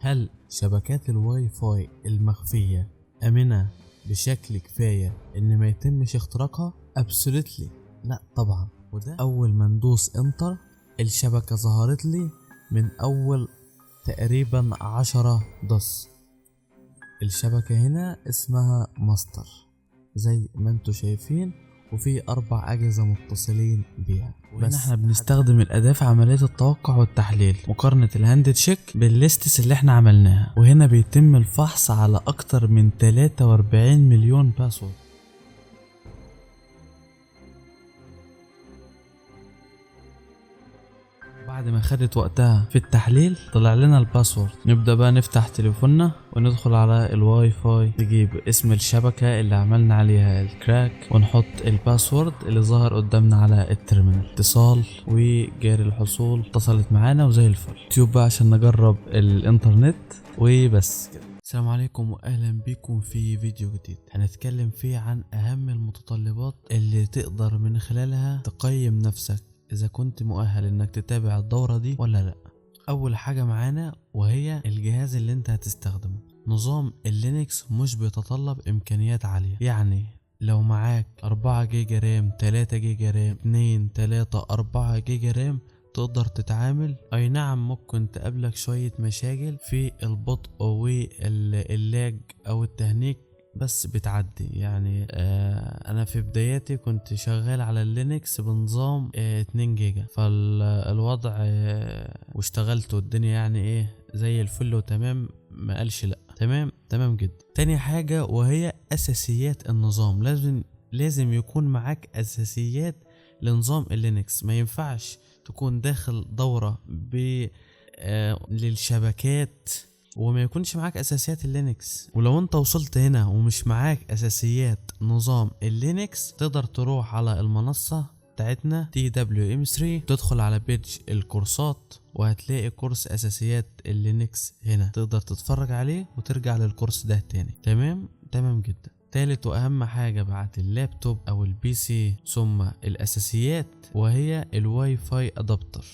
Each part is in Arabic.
هل شبكات الواي فاي المخفية آمنة بشكل كفاية إن ما يتمش اختراقها؟ Absolutely لا طبعا. وده أول ما ندوس انتر الشبكة ظهرت لي من أول تقريبا 10 DOS. الشبكة هنا اسمها ماستر زي ما انتوا شايفين، وفي 4 أجهزة متصلين بيها. بس احنا بنستخدم الأداة في عملية التوقع والتحليل، مقارنة الهاند تشيك بالليستس اللي احنا عملناها، وهنا بيتم الفحص على أكتر من 43 مليون باسورد. بعد ما خدت وقتها في التحليل طلع لنا الباسورد. نبدأ بقى نفتح تليفوننا وندخل على الواي فاي، نجيب اسم الشبكة اللي عملنا عليها الكراك ونحط الباسورد اللي ظهر قدامنا على التيرمينال. اتصال وجاري الحصول اتصلت معانا وزي الفل. تيوب بقى عشان نجرب الانترنت وبس كده. السلام عليكم واهلا بكم في فيديو جديد هنتكلم فيه عن اهم المتطلبات اللي تقدر من خلالها تقيم نفسك إذا كنت مؤهل إنك تتابع الدورة دي ولا لأ. أول حاجة معانا وهي الجهاز اللي أنت هتستخدمه. نظام اللينكس مش بيتطلب إمكانيات عالية، يعني لو معاك 4 جيجا رام 3 جيجا رام 2 3 4 جيجا رام تقدر تتعامل. أي نعم ممكن تقابلك شوية مشاكل في البطء واللاج أو التهنيك، بس بتعدي. يعني انا في بداياتي كنت شغال على اللينكس بنظام 2 جيجا، فالوضع واشتغلت والدنيا يعني ايه زي الفل وتمام، ما قالش لا، تمام جدا. تاني حاجة وهي اساسيات النظام. لازم يكون معاك اساسيات لنظام اللينكس. ما ينفعش تكون داخل دورة للشبكات وما يكونش معاك اساسيات اللينكس. ولو انت وصلت هنا ومش معاك اساسيات نظام اللينكس تقدر تروح على المنصة بتاعتنا TWM3، تدخل على بيج الكورسات وهتلاقي كورس اساسيات اللينكس هنا، تقدر تتفرج عليه وترجع للكورس ده تاني. تمام جدا. تالت واهم حاجة بعد اللابتوب او البي سي ثم الاساسيات وهي الواي فاي ادابتر.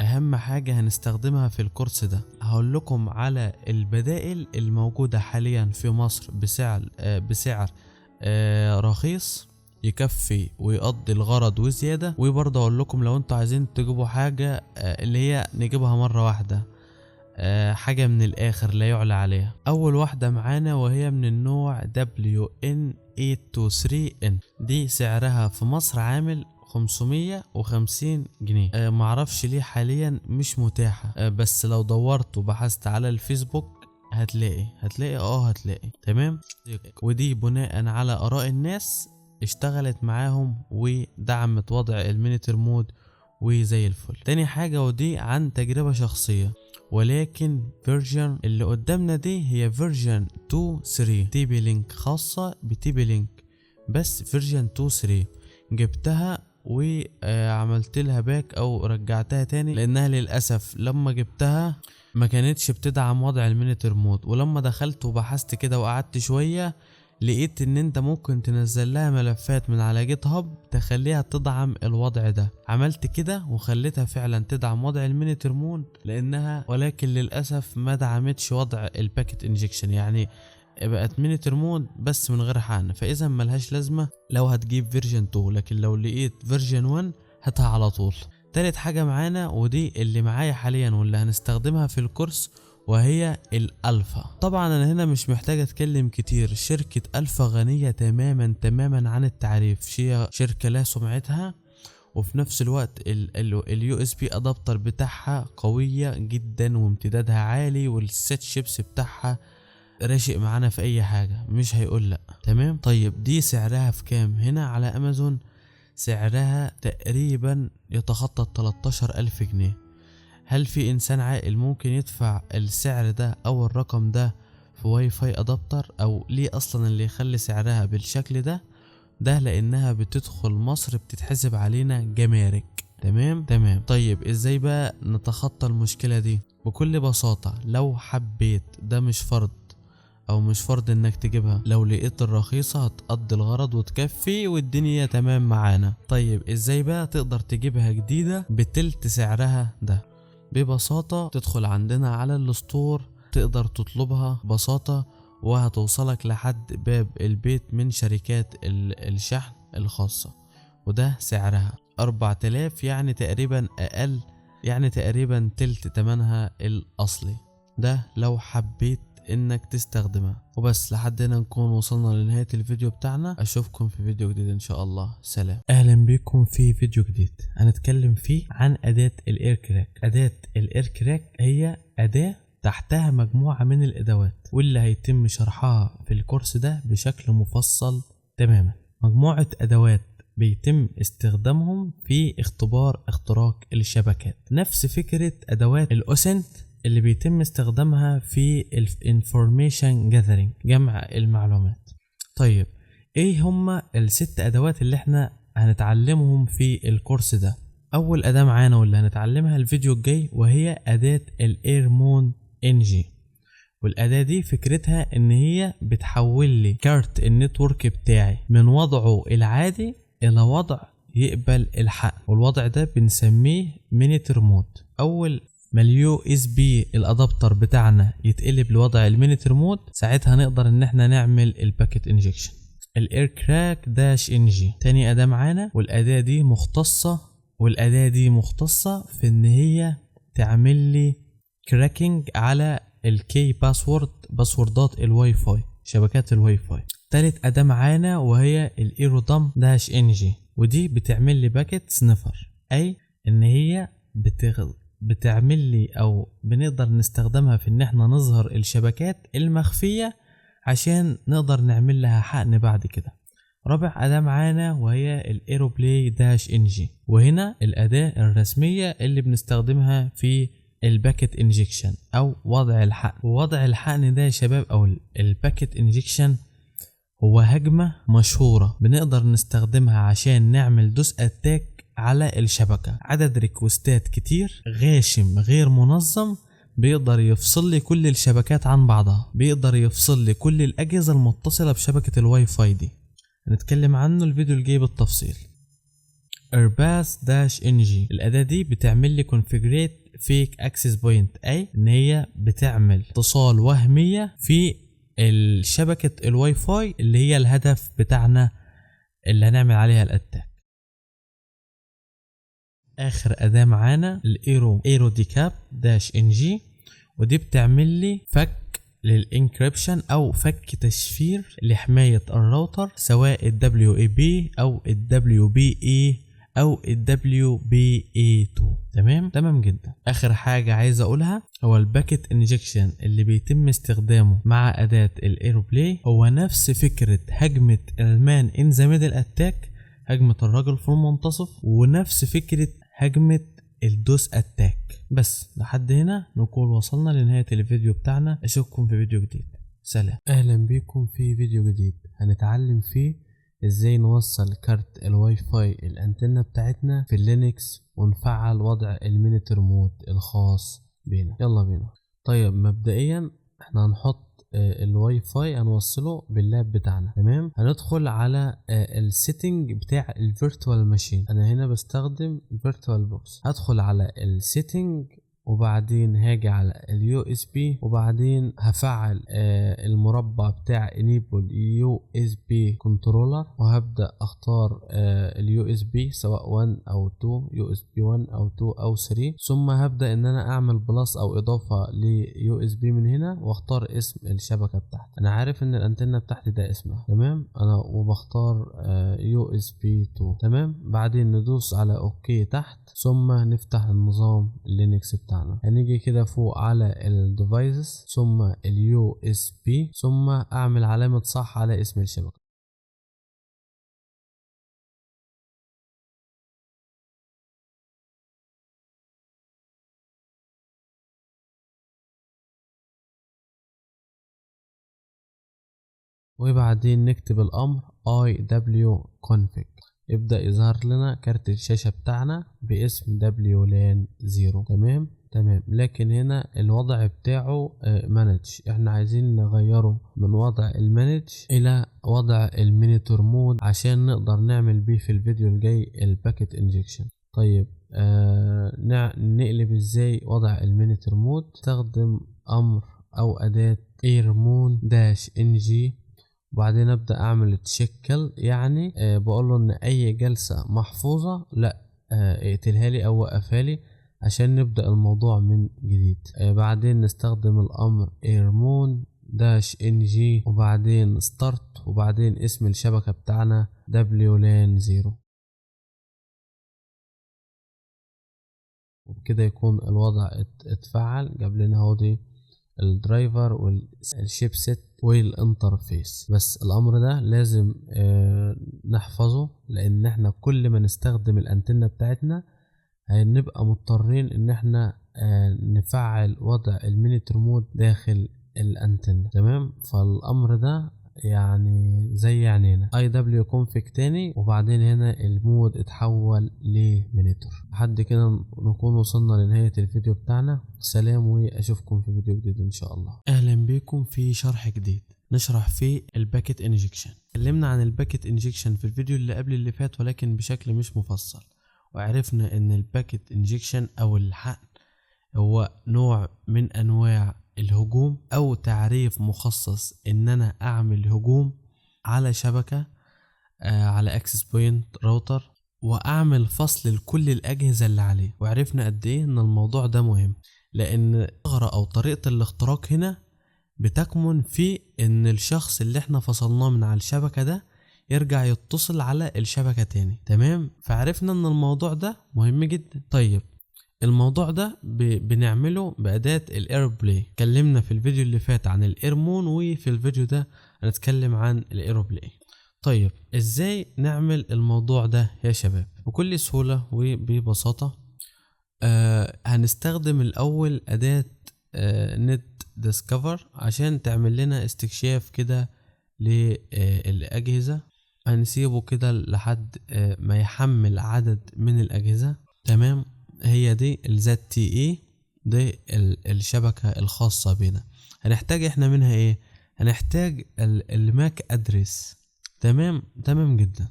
اهم حاجة هنستخدمها في الكورس ده. هقول لكم على البدائل الموجودة حاليا في مصر بسعر رخيص يكفي ويقضي الغرض وزيادة. وبرضه اقول لكم لو انتوا عايزين تجيبوا حاجة اللي هي نجيبها مرة واحدة، حاجة من الاخر لا يعلى عليها. اول واحدة معانا وهي من النوع WN823N، دي سعرها في مصر عامل 550 جنيه. معرفش ليه حاليا مش متاحة، بس لو دورت وبحثت على الفيسبوك هتلاقي تمام. ودي بناء على اراء الناس اشتغلت معاهم ودعمت وضع المينيتر مود وزي الفل. تاني حاجة ودي عن تجربة شخصية، ولكن فيرجن اللي قدامنا دي هي فيرجن 2.3 تي بي لينك، خاصة بتي بي لينك، بس فيرجن 2.3 جبتها وعملت لها باك او رجعتها تاني لانها للاسف لما جبتها ما كانتش بتدعم وضع المينيتر مود. ولما دخلت وبحثت كده وقعدت شوية لقيت ان انت ممكن تنزل لها ملفات من على جيت هاب تخليها تدعم الوضع ده. عملت كده وخليتها فعلا تدعم وضع المينيتر مود لانها، ولكن للاسف ما دعمتش وضع الباكيت انجكشن، يعني بقت مينيتر مود بس من غير حقن، فاذا ملهاش لازمه لو هتجيب فيرجن 2، لكن لو لقيت فيرجن 1 هاتها على طول. تالت حاجه معانا ودي اللي معايا حاليا واللي هنستخدمها في الكورس وهي الالفا. طبعا انا هنا مش محتاج اتكلم كتير، شركه الفا غنيه تماما عن التعريف، شركه لها سمعتها، وفي نفس الوقت اليو اس بي ادابتر بتاعها قويه جدا وامتدادها عالي، والسيت شيبس بتاعها راشق معانا في اي حاجة مش هيقول لا. تمام. طيب دي سعرها في كام؟ هنا على امازون سعرها تقريبا يتخطى 13,000 جنيه. هل في انسان عاقل ممكن يدفع السعر ده او الرقم ده في واي فاي ادابتر؟ او ليه اصلا اللي يخلي سعرها بالشكل ده لانها بتدخل مصر بتتحسب علينا جمارك. تمام. طيب ازاي بقى نتخطى المشكلة دي؟ بكل بساطة لو حبيت، ده مش فرض انك تجيبها، لو لقيت الرخيصة هتقضي الغرض وتكفي والدنيا تمام معانا. طيب ازاي بقى تقدر تجيبها جديدة بتلت سعرها ده؟ ببساطة تدخل عندنا على الستور تقدر تطلبها ببساطة وهتوصلك لحد باب البيت من شركات الشحن الخاصة، وده سعرها 4000، يعني تقريبا اقل، يعني تقريبا تلت تمنها الاصلي. ده لو حبيت انك تستخدمها. وبس، لحد هنا نكون وصلنا لنهاية الفيديو بتاعنا. اشوفكم في فيديو جديد ان شاء الله. سلام. اهلا بكم في فيديو جديد هنتكلم فيه عن اداة الاير كراك. اداة الاير كراك هي اداة تحتها مجموعة من الادوات، واللي هيتم شرحها في الكورس ده بشكل مفصل تماما. مجموعة ادوات بيتم استخدامهم في اختراق الشبكات، نفس فكرة ادوات الاوسنت اللي بيتم استخدامها في الانفورميشن جاذرينج، جمع المعلومات. طيب ايه هما الست ادوات اللي احنا هنتعلمهم في الكورس ده؟ اول اداة معانا واللي هنتعلمها الفيديو الجاي وهي اداة الايرمون NG. والاداة دي فكرتها ان هي بتحول لي كارت النتورك بتاعي من وضعه العادي الى وضع يقبل الحقن، والوضع ده بنسميه مينيتر مود. اول ما اليو اس بي الادابتر بتاعنا يتقلب لوضع المينيتر مود، ساعتها نقدر ان احنا نعمل الباكيت انجكشن. الاير كراك داش NG تاني اداة معانا، والاداة دي مختصة في ان هي تعمل لي كراكنج على الكي باسوردات الواي فاي، شبكات الواي فاي. تالت اداة معانا وهي الايرودام داش NG، ودي بتعمل لي باكيت سنفر، اي ان هي بتعمل لي او بنقدر نستخدمها في ان احنا نظهر الشبكات المخفية عشان نقدر نعمل لها حقن بعد كده. رابع اداة معانا وهي الايروبلاي داش NG، وهنا الاداة الرسمية اللي بنستخدمها في الباكيت انجكشن او وضع الحقن. ووضع الحقن ده يا شباب او الباكيت انجكشن هو هجمة مشهورة بنقدر نستخدمها عشان نعمل دوس اتاك على الشبكة. عدد ريكوستات كتير، غاشم غير منظم، بيقدر يفصل لي كل الشبكات عن بعضها، بيقدر يفصل لي كل الأجهزة المتصلة بشبكة الواي فاي دي. هنتكلم عنه الفيديو الجاي بالتفصيل. ايرباس داش NG الأداة دي بتعمل لي configurate fake access point، أي إن هي بتعمل اتصال وهمية في الشبكة الواي فاي اللي هي الهدف بتاعنا اللي هنعمل عليها الاتاك. اخر اداة معانا الايرو ديكاب داش NG، ودي بتعمل لي فك للانكريبشن او فك تشفير لحماية الراوتر، سواء ال WAP او ال WBE او ال WBA2. تمام جدا. اخر حاجة عايز اقولها هو الباكيت انجكشن اللي بيتم استخدامه مع اداة الايروبلاي، هو نفس فكرة هجمة المان ان ذا ميدل اتاك، هجمة الرجل في المنتصف، ونفس فكرة هجمة الدوس اتاك. بس لحد هنا نكون وصلنا لنهاية الفيديو بتاعنا. اشوفكم في فيديو جديد. سلام. اهلا بكم في فيديو جديد هنتعلم فيه ازاي نوصل كارت الواي فاي الانتنة بتاعتنا في اللينكس ونفعل وضع المينيتر مود الخاص بينا. يلا بينا. طيب مبدئيا احنا هنحط الواي فاي هنوصله باللاب بتاعنا. تمام. هندخل على السيتنج بتاع الفيرتوال ماشين. انا هنا بستخدم فيرتوال بوكس. هدخل على السيتنج وبعدين هاجي على اليو اس بي، وبعدين هفعل المربع بتاع enable USB controller، وهبدأ اختار اليو اس بي سواء 1 او 2، يو اس بي 1 او 2 او 3. ثم هبدأ ان انا اعمل بلس او اضافة ليو اس بي من هنا، واختار اسم الشبكة بتاعتي. انا عارف ان الانتنة بتاعتي ده اسمها. تمام. انا وبختار يو اس بي 2. تمام. بعدين ندوس على اوكي تحت، ثم نفتح النظام اللينكس بتاعنا. هنيجي كده فوق على الديفايسز، ثم اليو اس بي، ثم اعمل علامة صح على اسم الشبكة. وبعدين نكتب الامر iwconfig، يبدأ يظهر لنا كارت الشاشة بتاعنا باسم WLAN 0. تمام. لكن هنا الوضع بتاعه مانج، احنا عايزين نغيره من وضع المانج الى وضع المينيتور مود عشان نقدر نعمل بيه في الفيديو الجاي الباكيت انجكشن. طيب نقلب ازاي وضع المينيتور مود؟ استخدم امر او اداة ايرمون داش ان جي، وبعدين ابدا اعمل تشيكل، يعني بقول له ان اي جلسة محفوظة لا اقتلها لي او وقفها لي عشان نبدأ الموضوع من جديد. بعدين نستخدم الامر ايرمون داش ان جي وبعدين ستارت وبعدين اسم الشبكة بتاعنا WLAN 0، وبكده يكون الوضع اتفعل. جاب لنا اهو دي الدرايفر والشيب سيت والانترفيس. بس الامر ده لازم نحفظه، لان احنا كل ما نستخدم الانتنة بتاعتنا هنبقى مضطرين ان احنا نفعل وضع المينيتر مود داخل الانتنة. تمام، فالامر ده يعني زي عنينا IW config تاني، وبعدين هنا المود اتحول لمينيتور. لحد كده نكون وصلنا لنهاية الفيديو بتاعنا. سلام، واشوفكم في فيديو جديد ان شاء الله. اهلا بكم في شرح جديد نشرح فيه الباكيت انجكشن. اتكلمنا عن الباكيت انجكشن في الفيديو اللي قبل اللي فات، ولكن بشكل مش مفصل، وعرفنا ان الباكيت انجكشن او الحقن هو نوع من انواع الهجوم، او تعريف مخصص ان انا اعمل هجوم على شبكة على اكسس بوينت راوتر، واعمل فصل لكل الاجهزة اللي عليه. وعرفنا قد ايه ان الموضوع ده مهم، لان الثغرة او طريقة الاختراق هنا بتكمن في ان الشخص اللي احنا فصلناه من على الشبكة ده يرجع يتصل على الشبكة تاني. تمام، فعرفنا ان الموضوع ده مهم جدا. طيب الموضوع ده بنعمله بأداة الاير بلاي. اتكلمنا في الفيديو اللي فات عن الايرمون، وفي الفيديو ده هنتكلم عن الاير بلاي. طيب ازاي نعمل الموضوع ده يا شباب؟ بكل سهولة وببساطة. هنستخدم الاول أداة نت ديسكفر عشان تعمل لنا استكشاف كده للأجهزة. هنسيبه كده لحد ما يحمل عدد من الأجهزة. تمام، هي دي ZTE، دي الشبكة الخاصة بنا. هنحتاج احنا منها ايه؟ هنحتاج الماك ادريس. تمام جدا.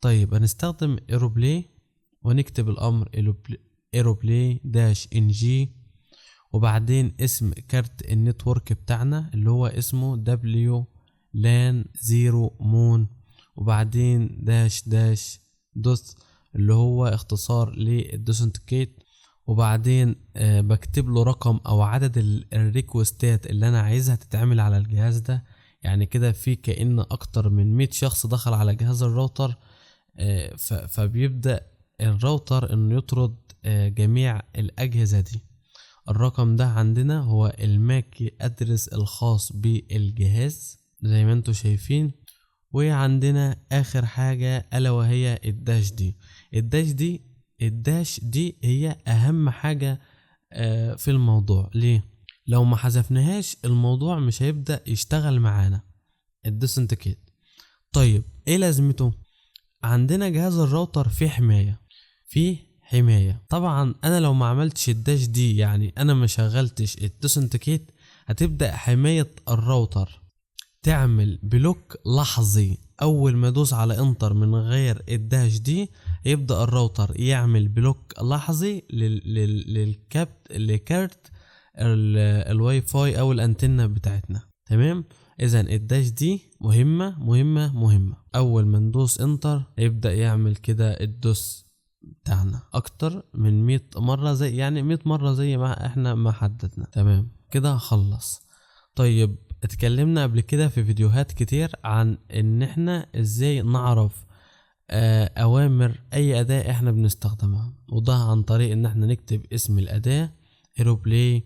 طيب هنستخدم ايروبلاي ونكتب الامر ايروبلاي داش ان جي، وبعدين اسم كارت النتورك بتاعنا اللي هو اسمه WLAN 0 مون، وبعدين داش دوس اللي هو اختصار للدوسنتيكيت، وبعدين بكتب له رقم او عدد الريكوستات اللي انا عايزها تتعمل على الجهاز ده. يعني كده في كأن اكتر من 100 شخص دخل على جهاز الراوتر، فبيبدأ الراوتر انه يطرد جميع الاجهزة دي. الرقم ده عندنا هو الماك ادرس الخاص بالجهاز زي ما انتم شايفين. وعندنا اخر حاجة الا وهي الداش دي هي اهم حاجة في الموضوع. ليه؟ لو ما حذفناهاش الموضوع مش هيبدأ يشتغل معانا الديسنتيكيت. طيب ايه لازمته؟ عندنا جهاز الراوتر فيه حماية. طبعا انا لو ما عملتش الداش دي، يعني انا ما شغلتش الديسنتيكيت، هتبدأ حماية الراوتر تعمل بلوك لحظي. اول ما ادوس على انتر من غير الداش دي يبدأ الراوتر يعمل بلوك لحظي لكارت الواي فاي او الانتنة بتاعتنا. تمام، اذا الداش دي مهمة. اول ما ندوس انتر يبدأ يعمل كده الدوس بتاعنا اكتر من 100 مرة، زي يعني 100 مرة زي ما احنا ما حددنا. تمام كده خلص. طيب اتكلمنا قبل كده في فيديوهات كتير عن ان احنا ازاي نعرف اوامر اي اداة احنا بنستخدمها، وده عن طريق ان احنا نكتب اسم الاداة ايروبلاي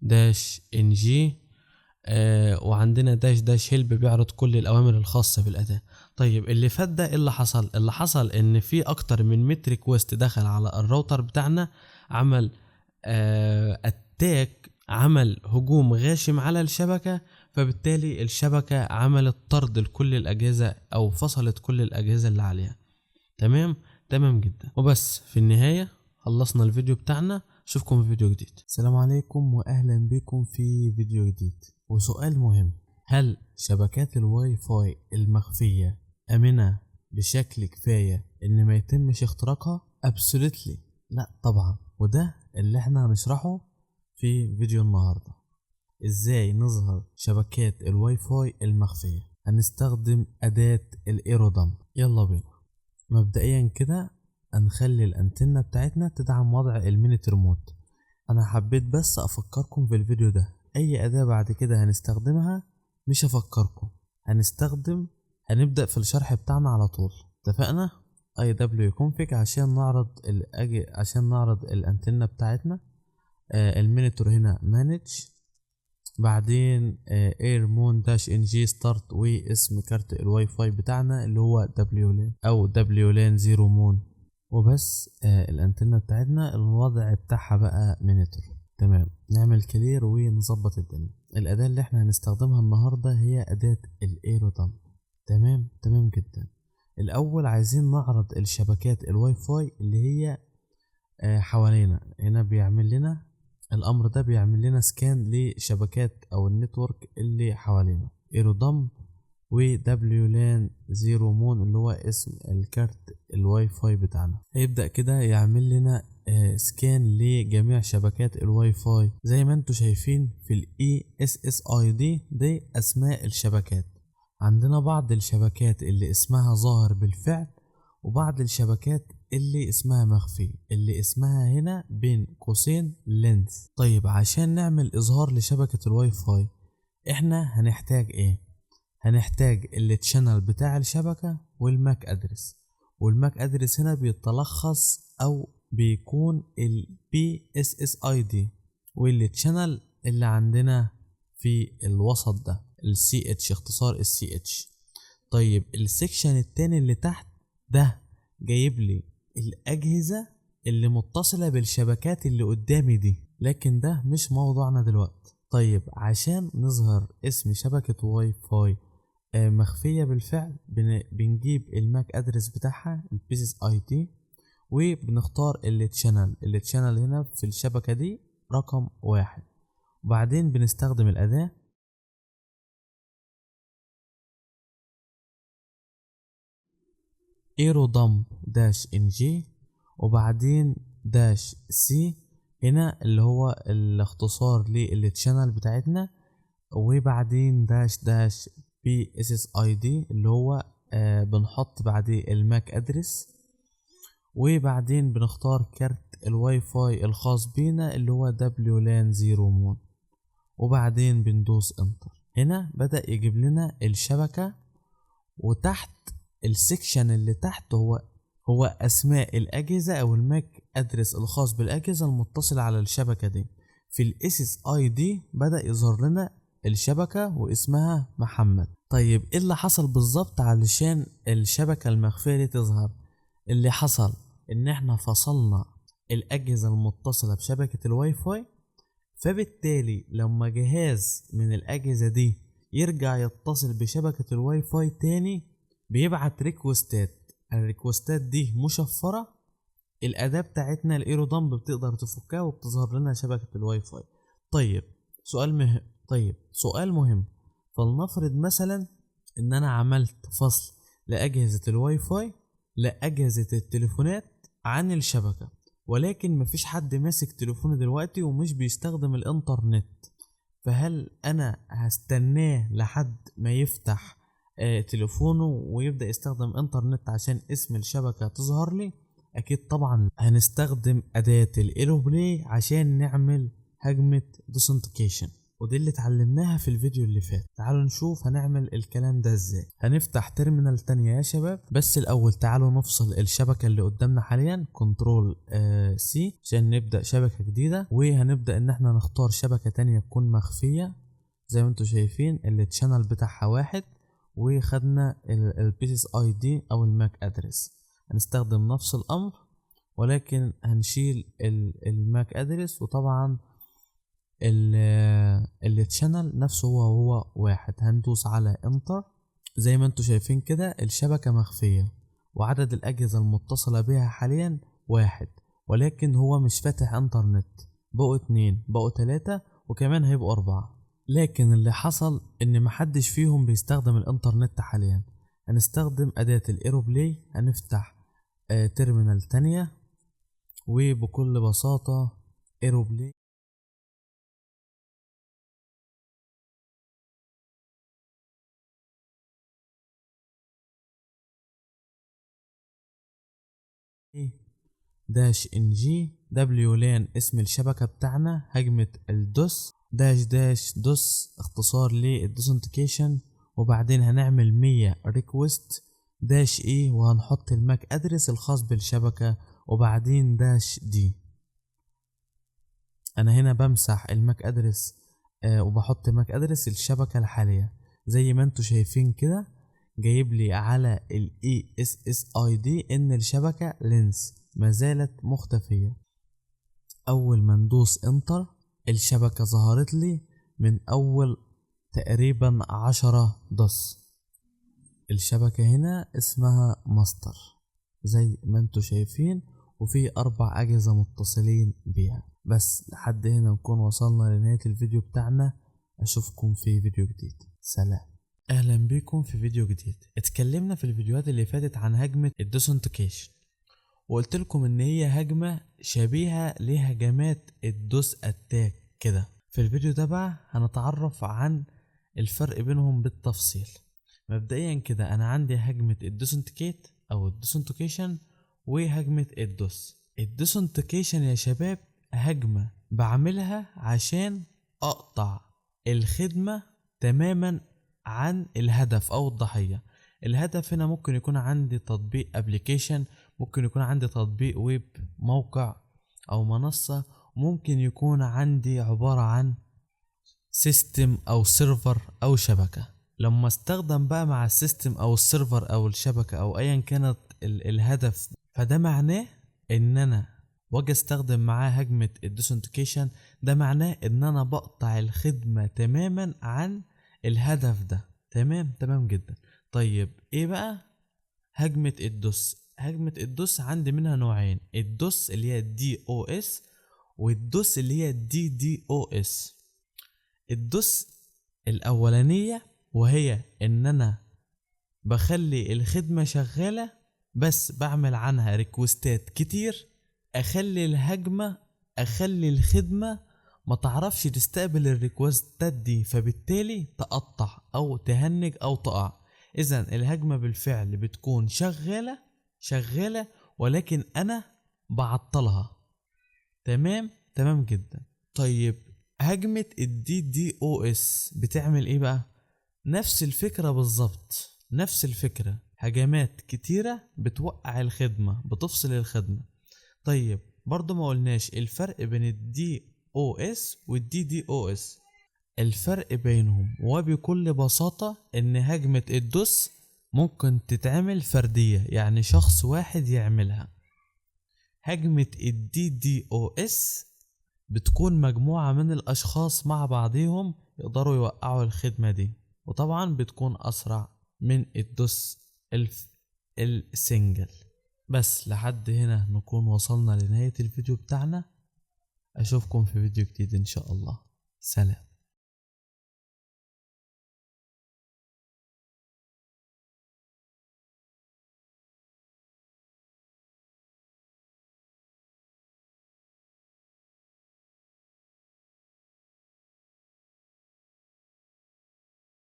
داش ان جي، وعندنا داش هيلب بيعرض كل الاوامر الخاصة بالاداة. طيب اللي فات ده اللي حصل ان في اكتر من 100 ريكوست دخل على الراوتر بتاعنا، عمل اتاك، عمل هجوم غاشم على الشبكة، فبالتالي الشبكة عملت طرد لكل الأجهزة أو فصلت كل الأجهزة اللي عليها. تمام جدا. وبس في النهاية خلصنا الفيديو بتاعنا. اشوفكم في فيديو جديد. السلام عليكم واهلا بكم في فيديو جديد. وسؤال مهم: هل شبكات الواي فاي المخفية آمنة بشكل كفاية ان ما يتمش اختراقها؟ Absolutely لا طبعا، وده اللي احنا هنشرحه في فيديو النهاردة. ازاي نظهر شبكات الواي فاي المخفية. هنستخدم أداة الايرودم. يلا بينا. مبدئيا كده هنخلي الانتنة بتاعتنا تدعم وضع المينيت ريموت. انا حبيت بس افكركم في الفيديو ده، اي اداة بعد كده هنستخدمها مش هفكركم، هنبدأ في الشرح بتاعنا على طول. اتفقنا؟ iw config عشان نعرض الانتنة بتاعتنا. المينيتور هنا manage، بعدين اير مون داش ان جي ستارت، واسم كارت الواي فاي بتاعنا اللي هو WLAN او WLAN 0 مون. وبس الانتنة بتاعتنا الوضع بتاعها بقى مينيتور. تمام، نعمل كلير ونظبط الدنيا. الاداة اللي احنا هنستخدمها النهاردة هي اداة الايرودم. تمام جدا. الاول عايزين نعرض الشبكات الواي فاي اللي هي حوالينا. هنا بيعمل لنا الامر ده، بيعمل لنا سكان لشبكات او النتورك اللي حوالينا. ايرودم و WLAN 0 مون اللي هو اسم الكارت الواي فاي بتاعنا. هيبدأ كده يعمل لنا سكان لجميع شبكات الواي فاي زي ما انتم شايفين في الاي اس اس اي دي اسماء الشبكات. عندنا بعض الشبكات اللي اسمها ظاهر بالفعل، وبعض الشبكات اللي اسمها مخفي، اللي اسمها هنا بين قوسين لينث. طيب عشان نعمل اظهار لشبكة الواي فاي احنا هنحتاج ايه؟ هنحتاج التشانل بتاع الشبكة والماك ادرس. والماك ادرس هنا بيتلخص او بيكون ال PSSID، والتشانل اللي عندنا في الوسط ده CH، اختصار CH. طيب السكشن التاني اللي تحت ده جايب لي الأجهزة اللي متصلة بالشبكات اللي قدامي دي، لكن ده مش موضوعنا دلوقتي. طيب عشان نظهر اسم شبكة واي فاي مخفية بالفعل بنجيب الماك ادرس بتاعها البيسس اي دي، وبنختار التشانل هنا في الشبكة دي رقم 1. وبعدين بنستخدم الأداة ايرودمب داش ان جي، وبعدين داش سي هنا اللي هو الاختصار للتشانل بتاعتنا، وبعدين داش بي اس اس اي دي اللي هو بنحط بعديه الماك ادرس، وبعدين بنختار كارت الواي فاي الخاص بينا اللي هو WLAN 0 مون، وبعدين بندوس انتر. هنا بدأ يجيب لنا الشبكة، وتحت السكشن اللي تحت هو اسماء الاجهزة او الماك ادرس الخاص بالاجهزة المتصلة على الشبكة دي. في الاس اس اي دي بدأ يظهر لنا الشبكة واسمها محمد. طيب ايه اللي حصل بالظبط علشان الشبكة المخفية دي تظهر؟ اللي حصل ان احنا فصلنا الاجهزة المتصلة بشبكة الواي فاي، فبالتالي لما جهاز من الاجهزة دي يرجع يتصل بشبكة الواي فاي تاني بيبعت ريكوستات. الريكوستات دي مشفرة، الأداة بتاعتنا الايرودمب بتقدر تفكها وبتظهر لنا شبكة الواي فاي. طيب سؤال مهم. فلنفرض مثلا ان انا عملت فصل لأجهزة الواي فاي لأجهزة التليفونات عن الشبكة، ولكن مفيش حد ماسك تليفونه دلوقتي ومش بيستخدم الانترنت، فهل انا هستناه لحد ما يفتح تليفونه ويبدأ يستخدم انترنت عشان اسم الشبكة تظهر لي؟ اكيد طبعا. هنستخدم اداة الايلو بلاي عشان نعمل هجمة ديسنتيكيشن، ودي اللي اتعلمناها في الفيديو اللي فات. تعالوا نشوف هنعمل الكلام ده ازاي. هنفتح تيرمينال تانية يا شباب، بس الاول تعالوا نفصل الشبكة اللي قدامنا حاليا كنترول سي عشان نبدأ شبكة جديدة. وهنبدأ ان احنا نختار شبكة تانية تكون مخفية زي ما انتم شايفين التشانل بتاعها 1، وخدنا البيسس اي دي او الماك ادرس. هنستخدم نفس الامر ولكن هنشيل الماك ادرس، وطبعا التشانل نفسه هو 1. هندوس على انتر. زي ما انتم شايفين كده الشبكة مخفية، وعدد الاجهزة المتصلة بها حاليا 1، ولكن هو مش فاتح انترنت. بقوا 2، بقوا 3، وكمان هيبقوا 4. لكن اللي حصل ان محدش فيهم بيستخدم الانترنت حاليا. هنستخدم اداة الايروبلاي. هنفتح تيرمينال تانية، وبكل بساطة ايروبلاي داش ان جي WLAN اسم الشبكة بتاعنا، هجمة الدوس داش داش دوس اختصار للدوسنتيكيشن، وبعدين هنعمل 100 ريكوست داش اي وهنحط الماك ادرس الخاص بالشبكة، وبعدين داش دي. انا هنا بمسح الماك ادرس وبحط الماك ادرس الشبكة الحالية زي ما انتوا شايفين كده، جايب لي على ال ESSID ان الشبكة لينس ما زالت مختفية. اول ما ندوس انتر الشبكة ظهرت لي من اول تقريبا 10 دوس. الشبكة هنا اسمها ماستر زي ما انتوا شايفين، وفي 4 اجهزة متصلين بيها. بس لحد هنا نكون وصلنا لنهاية الفيديو بتاعنا. اشوفكم في فيديو جديد. سلام. اهلا بيكم في فيديو جديد. اتكلمنا في الفيديوهات اللي فاتت عن هجمة الدوسنتيكيشن، وقلت لكم ان هي هجمة شبيهة لهجمات الدوس اتاك كده. في الفيديو ده بقى هنتعرف عن الفرق بينهم بالتفصيل. مبدئيا كده انا عندي هجمة الدوسنتيكيت او الدوسنتيكيشن وهجمة الدوس. الدوسنتيكيشن يا شباب هجمة بعملها عشان اقطع الخدمة تماما عن الهدف او الضحية. الهدف هنا ممكن يكون عندي تطبيق ابليكيشن، ممكن يكون عندي تطبيق ويب، موقع او منصة، ممكن يكون عندي عبارة عن سيستم او سيرفر او شبكة. لما استخدم بقى مع السيستم او السيرفر او الشبكة او ايا كانت الهدف، فده معناه ان انا واجي استخدم معاه هجمة الدوسنتيكيشن، ده معناه ان انا بقطع الخدمة تماما عن الهدف ده. تمام جدا. طيب ايه بقى هجمة الدوس؟ هجمة الدوس عندي منها نوعين، الدوس اللي هي DOS والدوس اللي هي DDoS. الدوس الاولانية وهي ان انا بخلي الخدمة شغالة بس بعمل عنها ريكوستات كتير، اخلي الخدمة ما تعرفش تستقبل الريكوستات دي، فبالتالي تقطع او تهنج او تقع. اذا الهجمة بالفعل بتكون شغالة ولكن انا بعطلها. تمام جدا. طيب هجمة DDoS بتعمل ايه بقى؟ نفس الفكرة بالظبط، نفس الفكرة، هجمات كتيرة بتوقع الخدمة، بتفصل الخدمة. طيب برضو ما قلناش الفرق بين DOS DDoS. الفرق بينهم وبكل بساطة ان هجمة الدوس ممكن تتعمل فردية، يعني شخص واحد يعملها. هجمة DDoS بتكون مجموعة من الاشخاص مع بعضهم يقدروا يوقعوا الخدمة دي، وطبعا بتكون اسرع من الدوس السنجل. بس لحد هنا نكون وصلنا لنهاية الفيديو بتاعنا. اشوفكم في فيديو جديد ان شاء الله. سلام.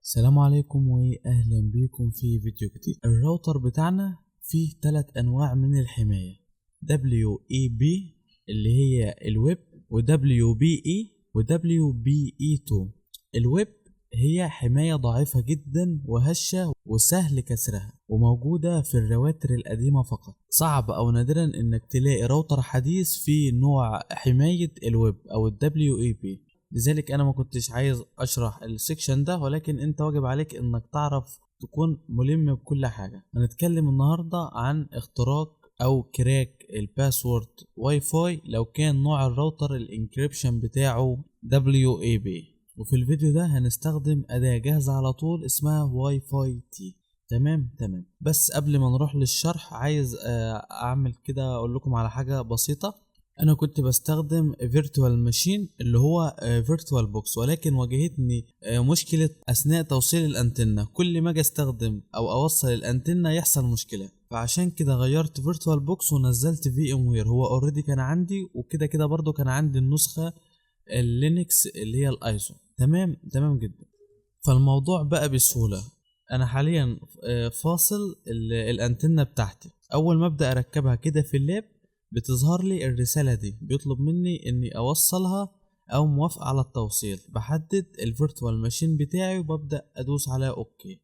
السلام عليكم واهلا بكم في فيديو جديد. الراوتر بتاعنا فيه 3 انواع من الحماية، WEB اللي هي الويب، WBE WBE2. الويب هي حماية ضعيفة جدا وهشة وسهل كسرها، وموجودة في الرواتر القديمة فقط. صعب او نادرا انك تلاقي راوتر حديث في نوع حماية الويب او WEB. لذلك انا ما كنتش عايز اشرح السكشن ده، ولكن انت واجب عليك انك تعرف تكون ملم بكل حاجة. هنتكلم النهاردة عن اختراق او كراك الباسورد واي فاي لو كان نوع الراوتر الانكريبشن بتاعه WEB. وفي الفيديو ده هنستخدم اداة جاهزة على طول اسمها واي فاي تي. تمام. بس قبل ما نروح للشرح عايز اعمل كده اقول لكم على حاجة بسيطة. انا كنت بستخدم فيرتوال ماشين اللي هو فيرتوال بوكس، ولكن واجهتني مشكلة اثناء توصيل الانتنة. كل ما اجي استخدم او اوصل الانتنة يحصل مشكلة، فعشان كده غيرت فيرتوال بوكس ونزلت VMware. هو اوريدي كان عندي، وكده برضو كان عندي النسخة اللينكس اللي هي الايزو. تمام جدا. فالموضوع بقى بسهولة. انا حاليا فاصل الانتنة بتاعتي. اول ما ابدا اركبها كده في اللاب بتظهر لي الرسالة دي، بيطلب مني اني اوصلها او موافق على التوصيل. بحدد الفيرتوال ماشين بتاعي وببدا ادوس على اوكي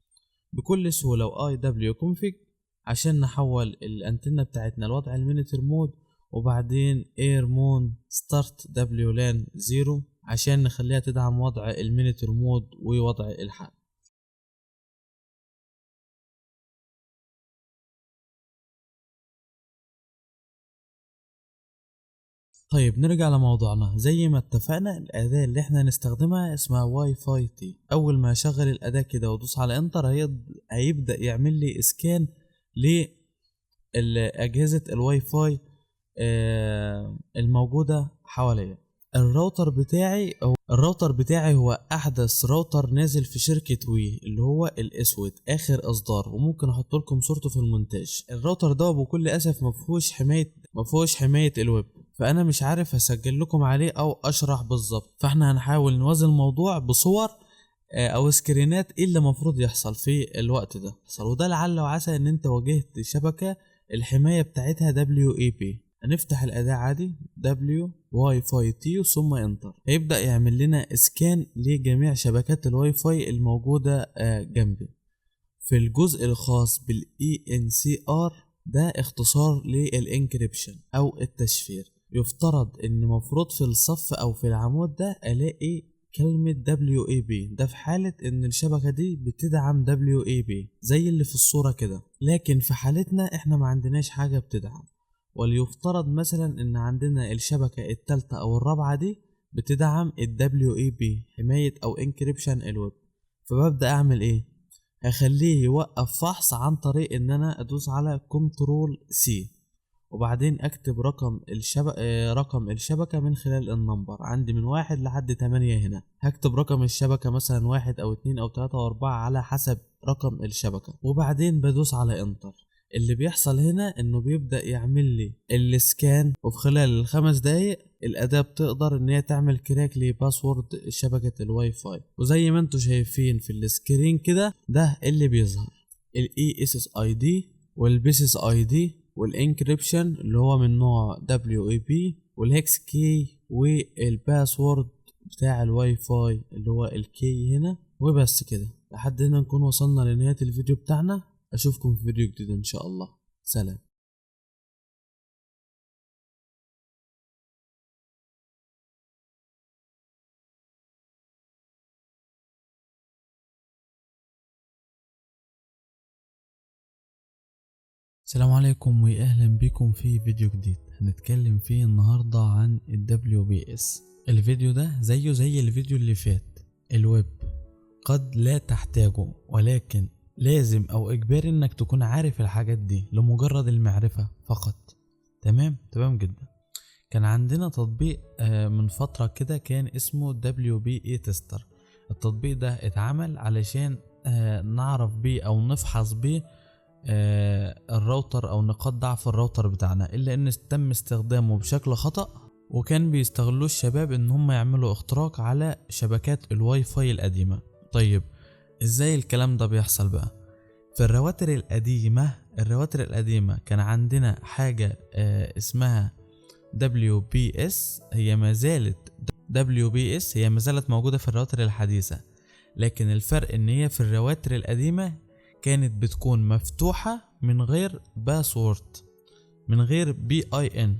بكل سهولة واي دبليو كونفيج عشان نحول الانتنة بتاعتنا لوضع المينيتر مود، وبعدين اير مون ستارت دبليو لان 0 عشان نخليها تدعم وضع المينيتر مود ووضع الحال. طيب نرجع لموضوعنا. زي ما اتفقنا الأداة اللي احنا هنستخدمها اسمها واي فاي تي. أول ما أشغل الأداة كده وأدوس على انتر هيبدأ يعمل لي اسكان لأجهزة الواي فاي الموجودة حواليا. الراوتر بتاعي هو أحدث راوتر نازل في شركة وي، اللي هو الأسود آخر إصدار، وممكن أحط لكم صورته في المونتاج. الراوتر ده بكل أسف مفهوش حماية الويب، فانا مش عارف اسجل لكم عليه او اشرح بالظبط. فاحنا هنحاول نوازن الموضوع بصور او سكرينات ايه اللي المفروض يحصل في الوقت ده. وده لعل وعسى ان انت واجهت شبكة الحماية بتاعتها WAP. هنفتح الاداة عادي W واي فاي تي ثم انتر. هيبدأ يعمل لنا اسكان لجميع شبكات الواي فاي الموجودة جنبي. في الجزء الخاص بال ENCR ده اختصار للانكريبشن او التشفير. يفترض ان مفروض في الصف او في العمود ده الاقي كلمة WAP، ده في حالة ان الشبكة دي بتدعم WAP زي اللي في الصورة كده. لكن في حالتنا احنا ما عندناش حاجة بتدعم، وليفترض مثلا ان عندنا الشبكة التالتة او الرابعة دي بتدعم WAP حماية او انكريبشن الويب. فببدأ اعمل ايه؟ هخليه يوقف فحص عن طريق ان انا ادوس على كنترول سي، وبعدين اكتب رقم الشبكة من خلال النمبر عندي من 1 لحد 8. هنا هكتب رقم الشبكة مثلا 1 او 2 او 3 او 4 على حسب رقم الشبكة، وبعدين بدوس على انتر. اللي بيحصل هنا انه بيبدأ يعمل لي السكان، وفي خلال ال5 دقايق الأداة بتقدر ان هي تعمل كراك لباسورد شبكة الواي فاي. وزي ما انتم شايفين في السكرين كده ده اللي بيظهر الاي اس اس اي دي والبيسس اي دي والانكريبشن اللي هو من نوع WAP والهكس كي والباسورد بتاع الواي فاي اللي هو الكي هنا. وبس كده، لحد هنا نكون وصلنا لنهاية الفيديو بتاعنا. اشوفكم في فيديو جديد ان شاء الله. سلام. السلام عليكم واهلا بكم في فيديو جديد هنتكلم فيه النهاردة عن ال WPS. الفيديو ده زيه زي الفيديو اللي فات. الويب قد لا تحتاجه، ولكن لازم او اجباري انك تكون عارف الحاجات دي لمجرد المعرفة فقط. تمام جدا. كان عندنا تطبيق من فترة كده كان اسمه WPA تيستر. التطبيق ده اتعمل علشان نعرف بيه او نفحص بيه الراوتر او نقاط ضعف الراوتر بتاعنا، الا ان تم استخدامه بشكل خطأ، وكان بيستغلوه الشباب ان هم يعملوا اختراق على شبكات الواي فاي القديمة. طيب ازاي الكلام ده بيحصل بقى؟ في الرواتر القديمة كان عندنا حاجة اسمها WPS. هي ما زالت موجودة في الرواتر الحديثة، لكن الفرق ان هي في الرواتر القديمة كانت بتكون مفتوحة من غير باسورد، من غير BIN.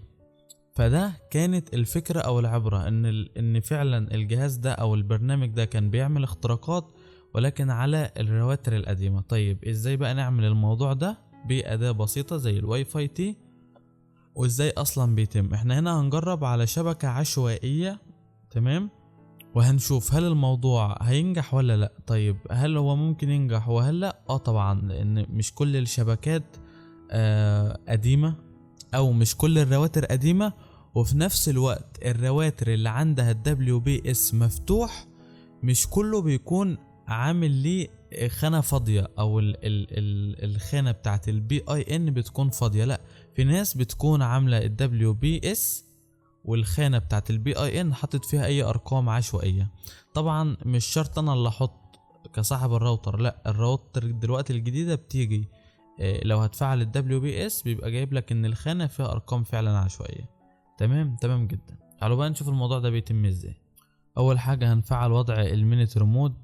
فده كانت الفكرة او العبرة ان فعلا الجهاز ده او البرنامج ده كان بيعمل اختراقات ولكن على الرواتر القديمة. طيب ازاي بقى نعمل الموضوع ده بأداة بسيطة زي الواي فاي تي، وازاي اصلا بيتم؟ احنا هنا هنجرب على شبكة عشوائية، تمام، وهنشوف هل الموضوع هينجح ولا لا. طيب هل هو ممكن ينجح وهل لا؟ طبعا، لان مش كل الشبكات قديمة او مش كل الرواتر قديمة، وفي نفس الوقت الرواتر اللي عندها WPS مفتوح مش كله بيكون عامل ليه خانة فاضية او الخانة بتاعت BIN بتكون فاضية. لا، في ناس بتكون عاملة WPS والخانة بتاعت BIN حطت فيها اي ارقام عشوائية. طبعا مش شرط انا اللي احط كصاحب الراوتر، لا الراوتر دلوقتي الجديدة بتيجي لو هتفعل ال WPS بيبقى جايب لك ان الخانة فيها ارقام فعلا عشوائية. تمام جدا. تعالوا بقى نشوف الموضوع ده بيتم ازاي. اول حاجة هنفعل وضع المينيتور مود.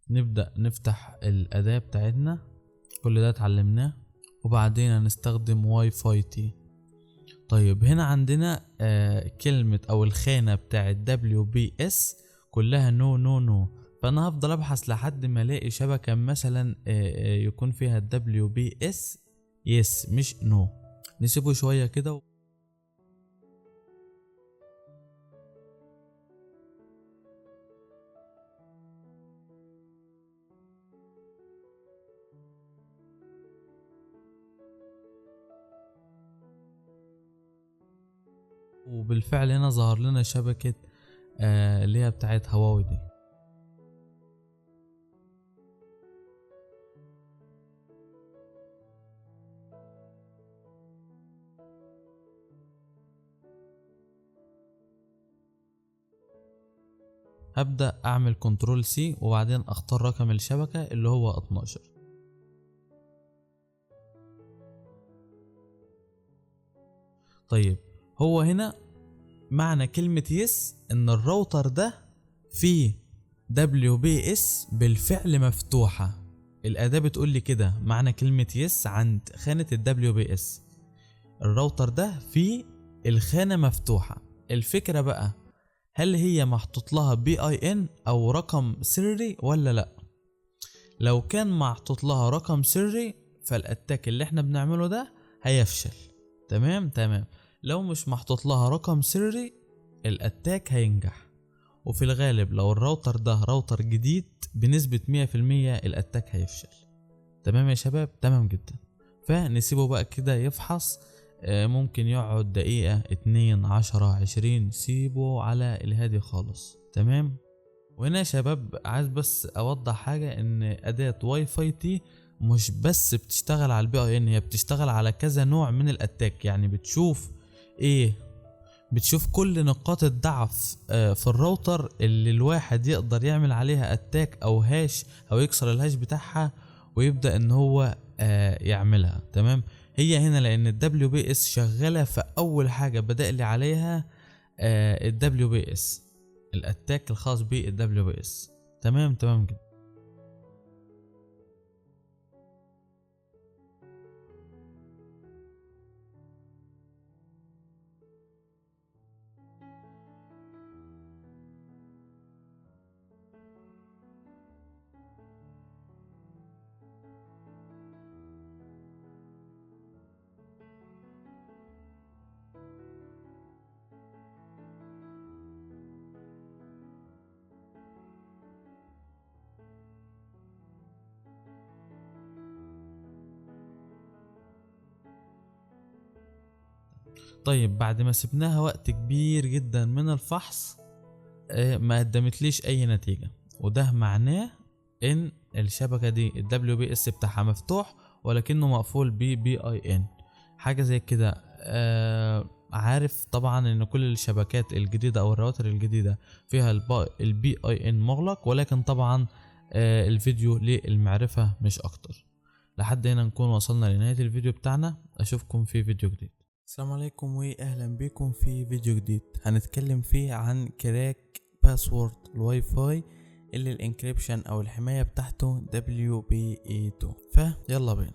نبدأ نفتح الاداة بتاعتنا، كل ده اتعلمناه. وبعدين هنستخدم واي فاي تي. طيب هنا عندنا كلمة او الخانة بتاعت WPS كلها نو نو نو، فانا هفضل ابحث لحد ما الاقي شبكة مثلا يكون فيها WPS يس مش نو. نسيبه شوية كده وبالفعل هنا ظهر لنا شبكة اللي هي بتاعت هواوي دي. هبدأ اعمل كنترول سي وبعدين اختار رقم الشبكة اللي هو 12. طيب هو هنا معنى كلمة يس ان الراوتر ده فيه WPS بالفعل مفتوحة. الأداة بتقول لي كده معنى كلمة يس عند خانة ال WPS، الراوتر ده فيه الخانة مفتوحة. الفكرة بقى هل هي محطوط لها BIN او رقم سري ولا لا؟ لو كان محطوط لها رقم سري فالاتاك اللي احنا بنعمله ده هيفشل. تمام. لو مش محطوط لها رقم سري الاتاك هينجح. وفي الغالب لو الراوتر ده راوتر جديد بنسبة 100% الاتاك هيفشل. تمام يا شباب، تمام جدا. فنسيبه بقى كده يفحص، ممكن يقعد دقيقة 2 10 20، سيبه على الهادي خالص. تمام. وهنا يا شباب عايز بس اوضح حاجة، ان اداة واي فاي تي مش بس بتشتغل على الBIN، هي بتشتغل على كذا نوع من الاتاك. يعني بتشوف كل نقاط الضعف في الراوتر اللي الواحد يقدر يعمل عليها اتاك او هاش او يكسر الهاش بتاعها ويبدأ ان هو يعملها. تمام. هي هنا لان ال WPS شغالة، فاول حاجة بدأ لي عليها ال WPS، الاتاك الخاص بال WPS. تمام جدا. طيب بعد ما سبناها وقت كبير جدا من الفحص ما قدمتليش اي نتيجة، وده معناه ان الشبكة دي ال WPS بتاعها مفتوح ولكنه مقفول ب BIN حاجة زي كده. عارف طبعا ان كل الشبكات الجديدة او الراوتر الجديدة فيها ال BIN مغلق، ولكن طبعا الفيديو للمعرفة مش اكتر. لحد هنا نكون وصلنا لنهاية الفيديو بتاعنا، اشوفكم في فيديو جديد. السلام عليكم واهلا بكم في فيديو جديد هنتكلم فيه عن كراك باسورد الواي فاي اللي الانكريبشن او الحماية بتاعته WPA2. فيلا بينا.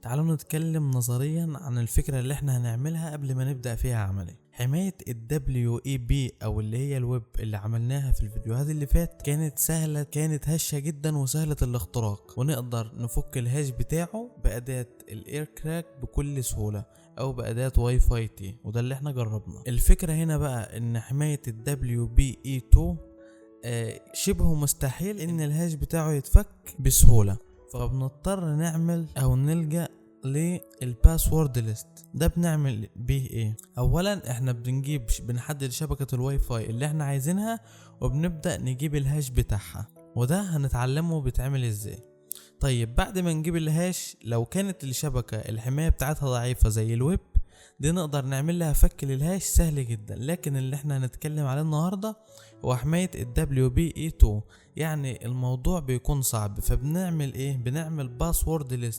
تعالوا نتكلم نظريا عن الفكرة اللي احنا هنعملها قبل ما نبدأ فيها عمليا. حماية ال WAP او اللي هي الويب اللي عملناها في الفيديوهات اللي فات كانت سهلة، كانت هشة جدا وسهلة الاختراق، ونقدر نفك الهاش بتاعه بأداة الاير كراك بكل سهولة او بأداة واي فاي تي، وده اللي احنا جربناه. الفكرة هنا بقى ان حماية ال WPA2 شبه مستحيل ان الهاش بتاعه يتفك بسهولة، فبنضطر نعمل او نلجأ للباسورد ليست. ده بنعمل بيه ايه؟ اولا احنا بنحدد شبكة الواي فاي اللي احنا عايزينها وبنبدأ نجيب الهاش بتاعها، وده هنتعلمه بيتعمل ازاي. طيب بعد ما نجيب الهاش، لو كانت الشبكة الحماية بتاعتها ضعيفة زي الويب دي نقدر نعمل لها فك للهاش سهل جدا، لكن اللي احنا هنتكلم عليه النهارده هو حماية ال WPA2. يعني الموضوع بيكون صعب، فبنعمل ايه؟ بنعمل باسورد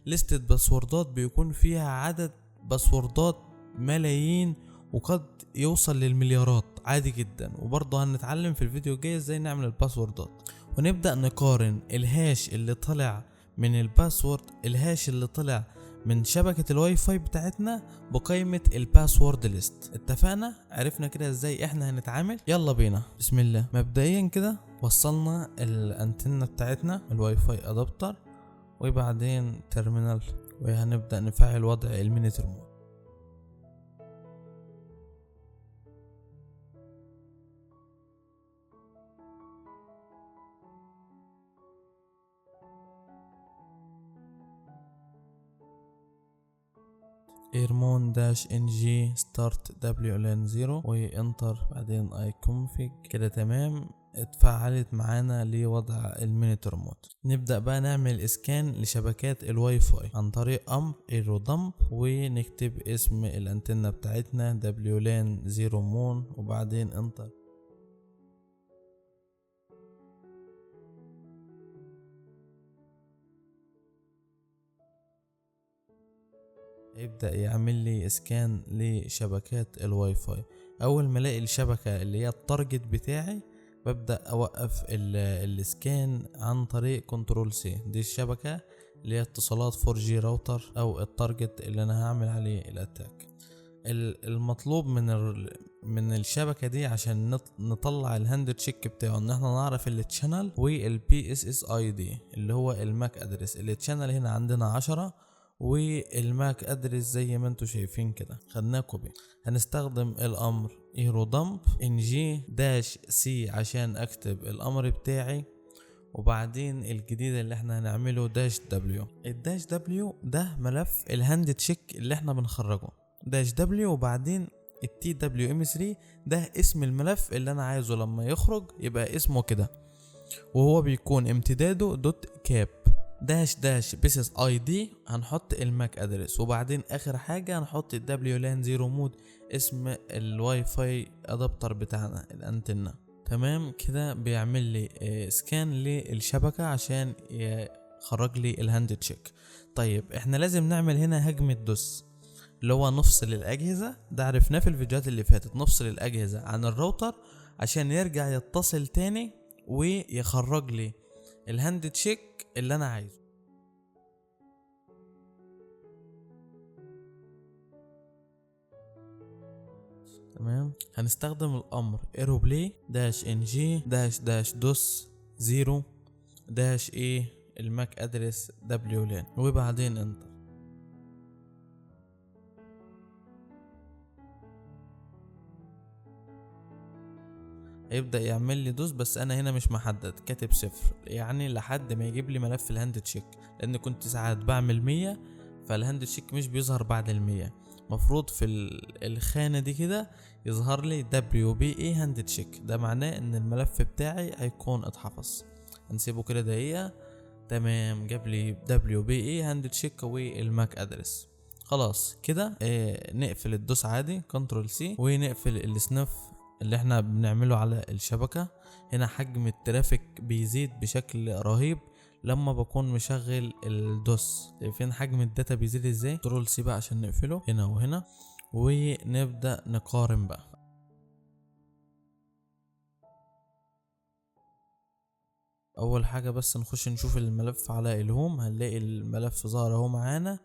لستة باسوردات بيكون فيها عدد باسوردات ملايين وقد يوصل للمليارات عادي جدا. وبرضه هنتعلم في الفيديو الجاي ازاي نعمل الباسوردات، ونبدأ نقارن الهاش اللي طلع من الباسورد، الهاش اللي طلع من شبكة الواي فاي بتاعتنا بقائمة الباسورد ليست. اتفقنا؟ عرفنا كده ازاي احنا هنتعامل؟ يلا بينا بسم الله. مبدئيا كده وصلنا الانتنة بتاعتنا الواي فاي ادابتر وبعدين تيرمينال، وهنبدأ نفعل وضع المينيتر مود. ايرمون داش ان جي ستارت WLAN 0 وانتر، بعدين اي كونفيج. كده تمام، اتفعلت معانا لوضع المينيتر مود. نبدأ بقى نعمل اسكان لشبكات الواي فاي عن طريق امر ايرو دمب، ونكتب اسم الانتنة بتاعتنا WLAN 0 مون وبعدين انتر. يبدأ يعمل لي اسكان لشبكات الواي فاي. اول ما الاقي الشبكة اللي هي التارجت بتاعي ببدأ اوقف الاسكان عن طريق كنترول سي. دي الشبكة اللي هي اتصالات 4G راوتر او التارجت اللي انا هعمل عليه الاتاك. المطلوب من الشبكة دي عشان نطلع الهاند تشيك بتاعه ان احنا نعرف التشانل والبي اس اس اي دي اللي هو الماك ادرس. التشانل هنا عندنا 10 والماك ادرس زي ما انتم شايفين كده، خدناه كوبي. هنستخدم الامر ايرو دمب ان جي داش سي عشان اكتب الامر بتاعي، وبعدين الجديد اللي احنا هنعمله داش دبليو. الداش دبليو ده ملف الهاند تشيك اللي احنا بنخرجه، داش دبليو، وبعدين التي دبليو ام 3 ده اسم الملف اللي انا عايزه لما يخرج يبقى اسمه كده، وهو بيكون امتداده دوت كاب داش داش بيسز اي دي. هنحط الماك ادرس، وبعدين اخر حاجه هنحط الدبليو لان 0 مود اسم الواي فاي ادابتر بتاعنا الانتنه. تمام كده بيعمل لي سكان للشبكه عشان يخرج لي الهاند تشيك. طيب احنا لازم نعمل هنا هجمه دوس اللي هو نفصل الاجهزه، ده عرفناه في الفيديوهات اللي فاتت. نفصل الاجهزه عن الراوتر عشان يرجع يتصل تاني ويخرج لي الهاند تشيك اللي انا عايزه. تمام، هنستخدم الامر ايروبلاي داش ان جي داش داش دوس 0 داش ايه الماك ادرس WLAN وبعدين انتر. هيبدأ يعمل لي دوس، بس انا هنا مش محدد، كاتب 0 يعني لحد ما يجيب لي ملف الهاند تشيك، لان كنت ساعات بعمل 100 فالهاند تشيك مش بيظهر بعد ال100. مفروض في الخانة دي كده يظهر لي WPA هاند تشيك، ده معناه ان الملف بتاعي هيكون اتحفظ. هنسيبه كده دقيقة. تمام، جاب لي WPA هاند تشيك والماك ادرس. خلاص كده نقفل الدوس عادي كنترول سي، ونقفل السنف اللي احنا بنعمله على الشبكة. هنا حجم الترافيك بيزيد بشكل رهيب لما بكون مشغل الدوس. شايفين حجم الداتا بيزيد ازاي؟ كنترول سي بقى عشان نقفله هنا وهنا، ونبدأ نقارن بقى. اول حاجة بس نخش نشوف الملف على الهوم، هنلاقي الملف ظهر اهو معانا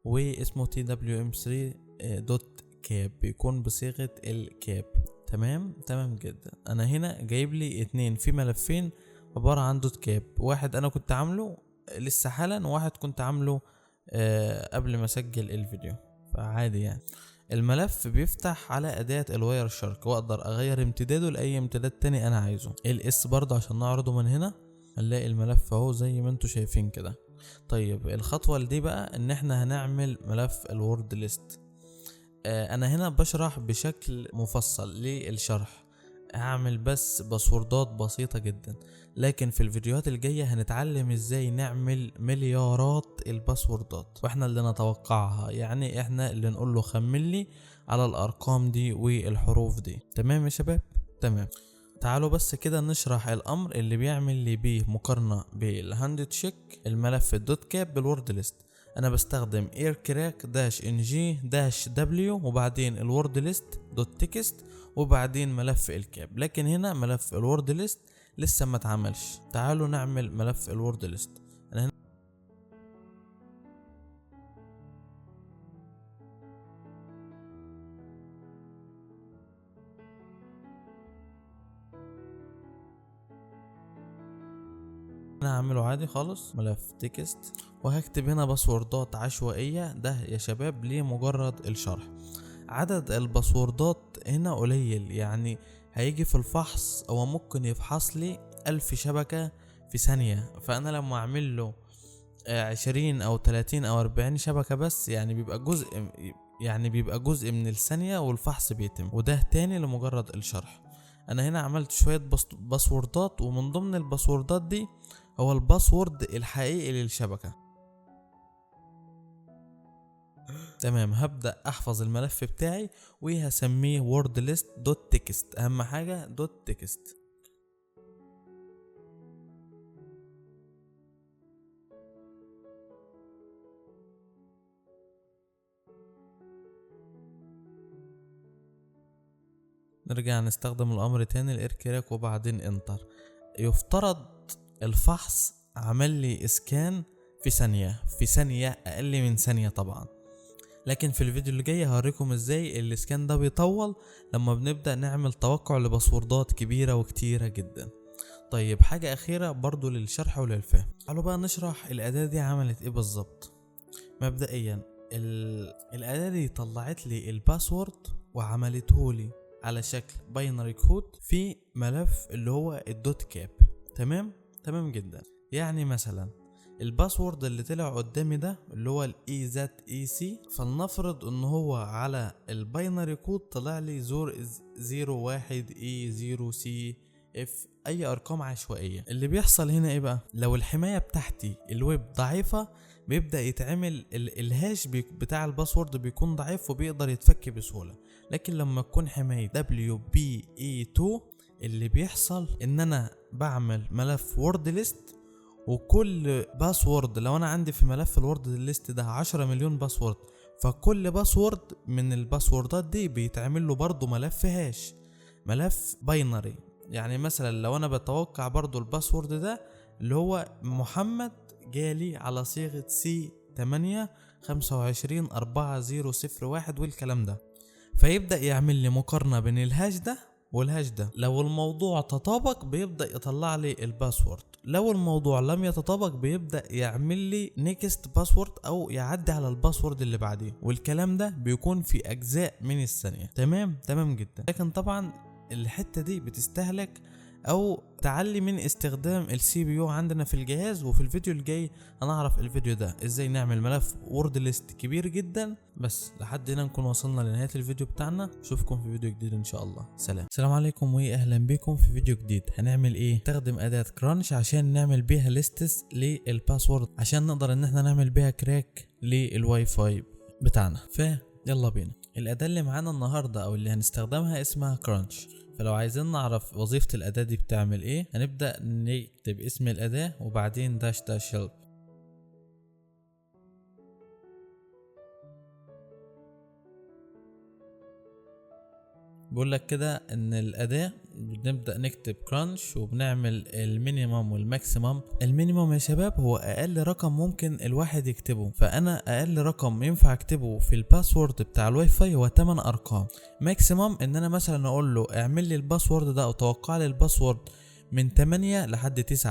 واسمه TWM3.cap، بيكون بصيغة الكاب. تمام جدا. انا هنا جايب لي 2 في ملفين عبارة عن دوت كاب، واحد انا كنت عامله لسه حالا وواحد كنت عامله قبل ما اسجل الفيديو، فعادي يعني. الملف بيفتح على اداة الواير شارك، واقدر اغير امتداده لاي امتداد تاني انا عايزه. الاس برضه عشان نعرضه من هنا، هنلاقي الملف اهو زي ما انتوا شايفين كده. طيب الخطوة دي بقى ان احنا هنعمل ملف الوورد ليست. انا هنا بشرح بشكل مفصل للشرح. هعمل بس باسوردات بسيطة جدا، لكن في الفيديوهات الجاية هنتعلم ازاي نعمل مليارات الباسوردات واحنا اللي نتوقعها. يعني احنا اللي نقول له خمن لي على الارقام دي والحروف دي. تمام يا شباب؟ تمام. تعالوا بس كده نشرح الامر اللي بيعمل لي بيه مقارنة بالهاند تشيك الملف الدوت كاب بالورد ليست. انا بستخدم اير كراك داش ان جي داش دبليو وبعدين الورد ليست دوت تكست وبعدين ملف الكاب، لكن هنا ملف الورد ليست لسه ما اتعملش. تعالوا نعمل ملف الورد ليست. انا هنا هعمله عادي خالص ملف تكست، وهكتب هنا باسوردات عشوائية. ده يا شباب لمجرد الشرح. عدد الباسوردات هنا قليل، يعني هيجي في الفحص هو ممكن يفحص لي 1000 شبكة في ثانية، فأنا لما أعمل له 20 أو 30 أو 40 شبكة بس، يعني بيبقى جزء من الثانية والفحص بيتم. وده تاني لمجرد الشرح. أنا هنا عملت شوية باسوردات، ومن ضمن الباسوردات دي هو الباسورد الحقيقي للشبكة. تمام. هبدأ احفظ الملف بتاعي وهسميه wordlist.txt. اهم حاجة .txt. نرجع نستخدم الامر تاني الاركراك وبعدين انتر. يفترض الفحص عمل لي اسكان في ثانية اقل من ثانية طبعا، لكن في الفيديو اللي جاي هوريكم ازاي الاسكان ده بيطول لما بنبدأ نعمل توقع لباسوردات كبيرة وكتيرة جدا. طيب حاجة اخيرة برضو للشرح وللفهم. تعالوا بقى نشرح الاداة دي عملت ايه بالظبط. مبدئيا الاداة دي طلعت لي الباسورد وعملته لي على شكل باينري كود في ملف اللي هو الدوت كاب. تمام جدا. يعني مثلا الباسورد اللي طلع قدامي ده اللي هو الاي ذات اي سي، فلنفرض ان هو على الباينري كود طلع لي 01 اي 0 سي اف، اي ارقام عشوائيه. اللي بيحصل هنا ايه بقى؟ لو الحمايه بتاعتي الويب ضعيفه بيبدا يتعمل الهاش بتاع الباسورد بيكون ضعيف وبيقدر يتفك بسهوله. لكن لما تكون حمايه WPA2 اللي بيحصل ان انا بعمل ملف وورد ليست، وكل باسورد لو انا عندي في ملف الورد ليست ده 10 مليون باسورد، فكل باسورد من الباسوردات دي بيتعمل له برضو ملف هاش، ملف باينري. يعني مثلا لو انا بتوقع برضو الباسورد ده اللي هو محمد جالي على صيغة C8 25 4001 والكلام ده، فيبدأ يعمل لي مقارنة بين الهاش ده والهاش ده. لو الموضوع تطابق بيبدأ يطلع لي الباسورد، لو الموضوع لم يتطابق بيبدأ يعمل لي نيكست باسورد او يعدي على الباسورد اللي بعديه، والكلام ده بيكون في اجزاء من الثانية. تمام جدا. لكن طبعا الحتة دي بتستهلك او تعلي من استخدام السي بي يو عندنا في الجهاز. وفي الفيديو الجاي هنعرف الفيديو ده ازاي نعمل ملف وورد ليست كبير جدا. بس لحد هنا نكون وصلنا لنهاية الفيديو بتاعنا. اشوفكم في فيديو جديد ان شاء الله. سلام. السلام عليكم واهلا بكم في فيديو جديد. هنعمل ايه؟ نستخدم اداة كرانش عشان نعمل بيها ليستس للباسورد، عشان نقدر ان احنا نعمل بيها كراك للواي فاي بتاعنا. يلا بينا. الاداة اللي معانا النهاردة او اللي هنستخدمها اسمها كرانش. فلو عايزين نعرف وظيفة الأداة دي بتعمل ايه، هنبدأ نكتب اسم الأداة وبعدين داش هيلب. بقول لك كده ان الأداة بنبدأ نكتب كرانش وبنعمل المينيمم والماكسيمم. المينيمم يا شباب هو اقل رقم ممكن الواحد يكتبه، فانا اقل رقم ينفع اكتبه في الباسورد بتاع الواي فاي هو 8 ارقام. ماكسيمم ان انا مثلا اقول له اعمل لي الباسورد ده او توقع لي الباسورد من 8 لحد 9،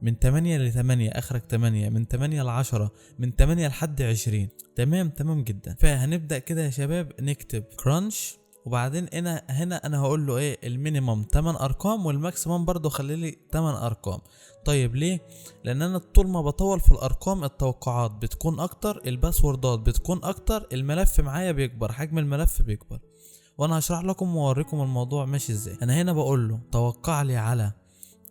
من 8 ل 8 اخرك 8، من 8 ل 10، من 8 لحد 20. تمام جدا. فهنبدأ كده يا شباب نكتب كرانش، وبعدين هنا انا هقول له ايه، المينيمم 8 ارقام والماكسيمم برضو خلي لي 8 ارقام. طيب ليه؟ لان انا طول ما بطول في الارقام التوقعات بتكون اكتر، الباسوردات بتكون اكتر، الملف معايا بيكبر، حجم الملف بيكبر. وانا هشرح لكم واوريكم الموضوع ماشي ازاي. انا هنا بقول له توقع لي على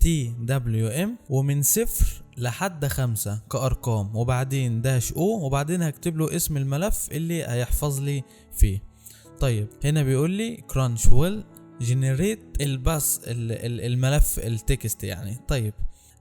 TWM ومن 0 لحد 5 كأرقام، وبعدين داش او، وبعدين هكتب له اسم الملف اللي هيحفظ لي فيه. طيب هنا بيقول لي كرانش ويل جنريت الباس الملف التكست يعني. طيب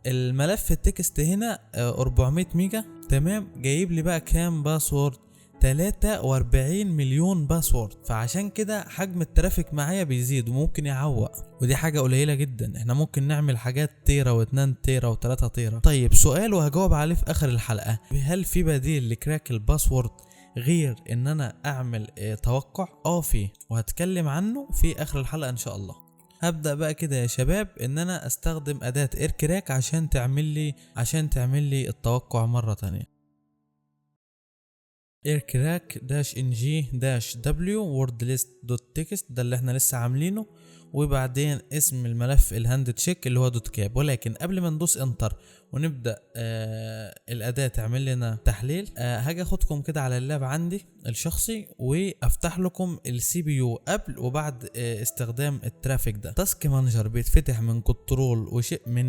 الملف التكست هنا 400 ميجا، تمام. جايب لي بقى كام باسورد؟ 43 مليون باسورد. فعشان كده حجم الترافيك معايا بيزيد وممكن يعوق، ودي حاجة قليلة جدا. احنا ممكن نعمل حاجات تيرا و2 تيرا و3 تيرا. طيب سؤال وهجاوب عليه في اخر الحلقة، هل في بديل لكراك الباسورد غير ان انا اعمل توقع؟ فيه، وهتكلم عنه في اخر الحلقة ان شاء الله. هبدأ بقى كده يا شباب ان انا استخدم اداة اير كراك عشان تعمل لي التوقع مرة تانية. aircrack -ng-w wordlist.txt ده اللي احنا لسه عاملينه، وبعدين اسم الملف الهاند تشيك اللي هو دوت كاب. ولكن قبل ما ندوس انتر ونبدا الاداه تعمل لنا تحليل، هاجي اخدكم كده على اللاب عندي الشخصي وافتح لكم السي بي يو قبل وبعد استخدام الترافيك ده. تاسك مانجر بيتفتح من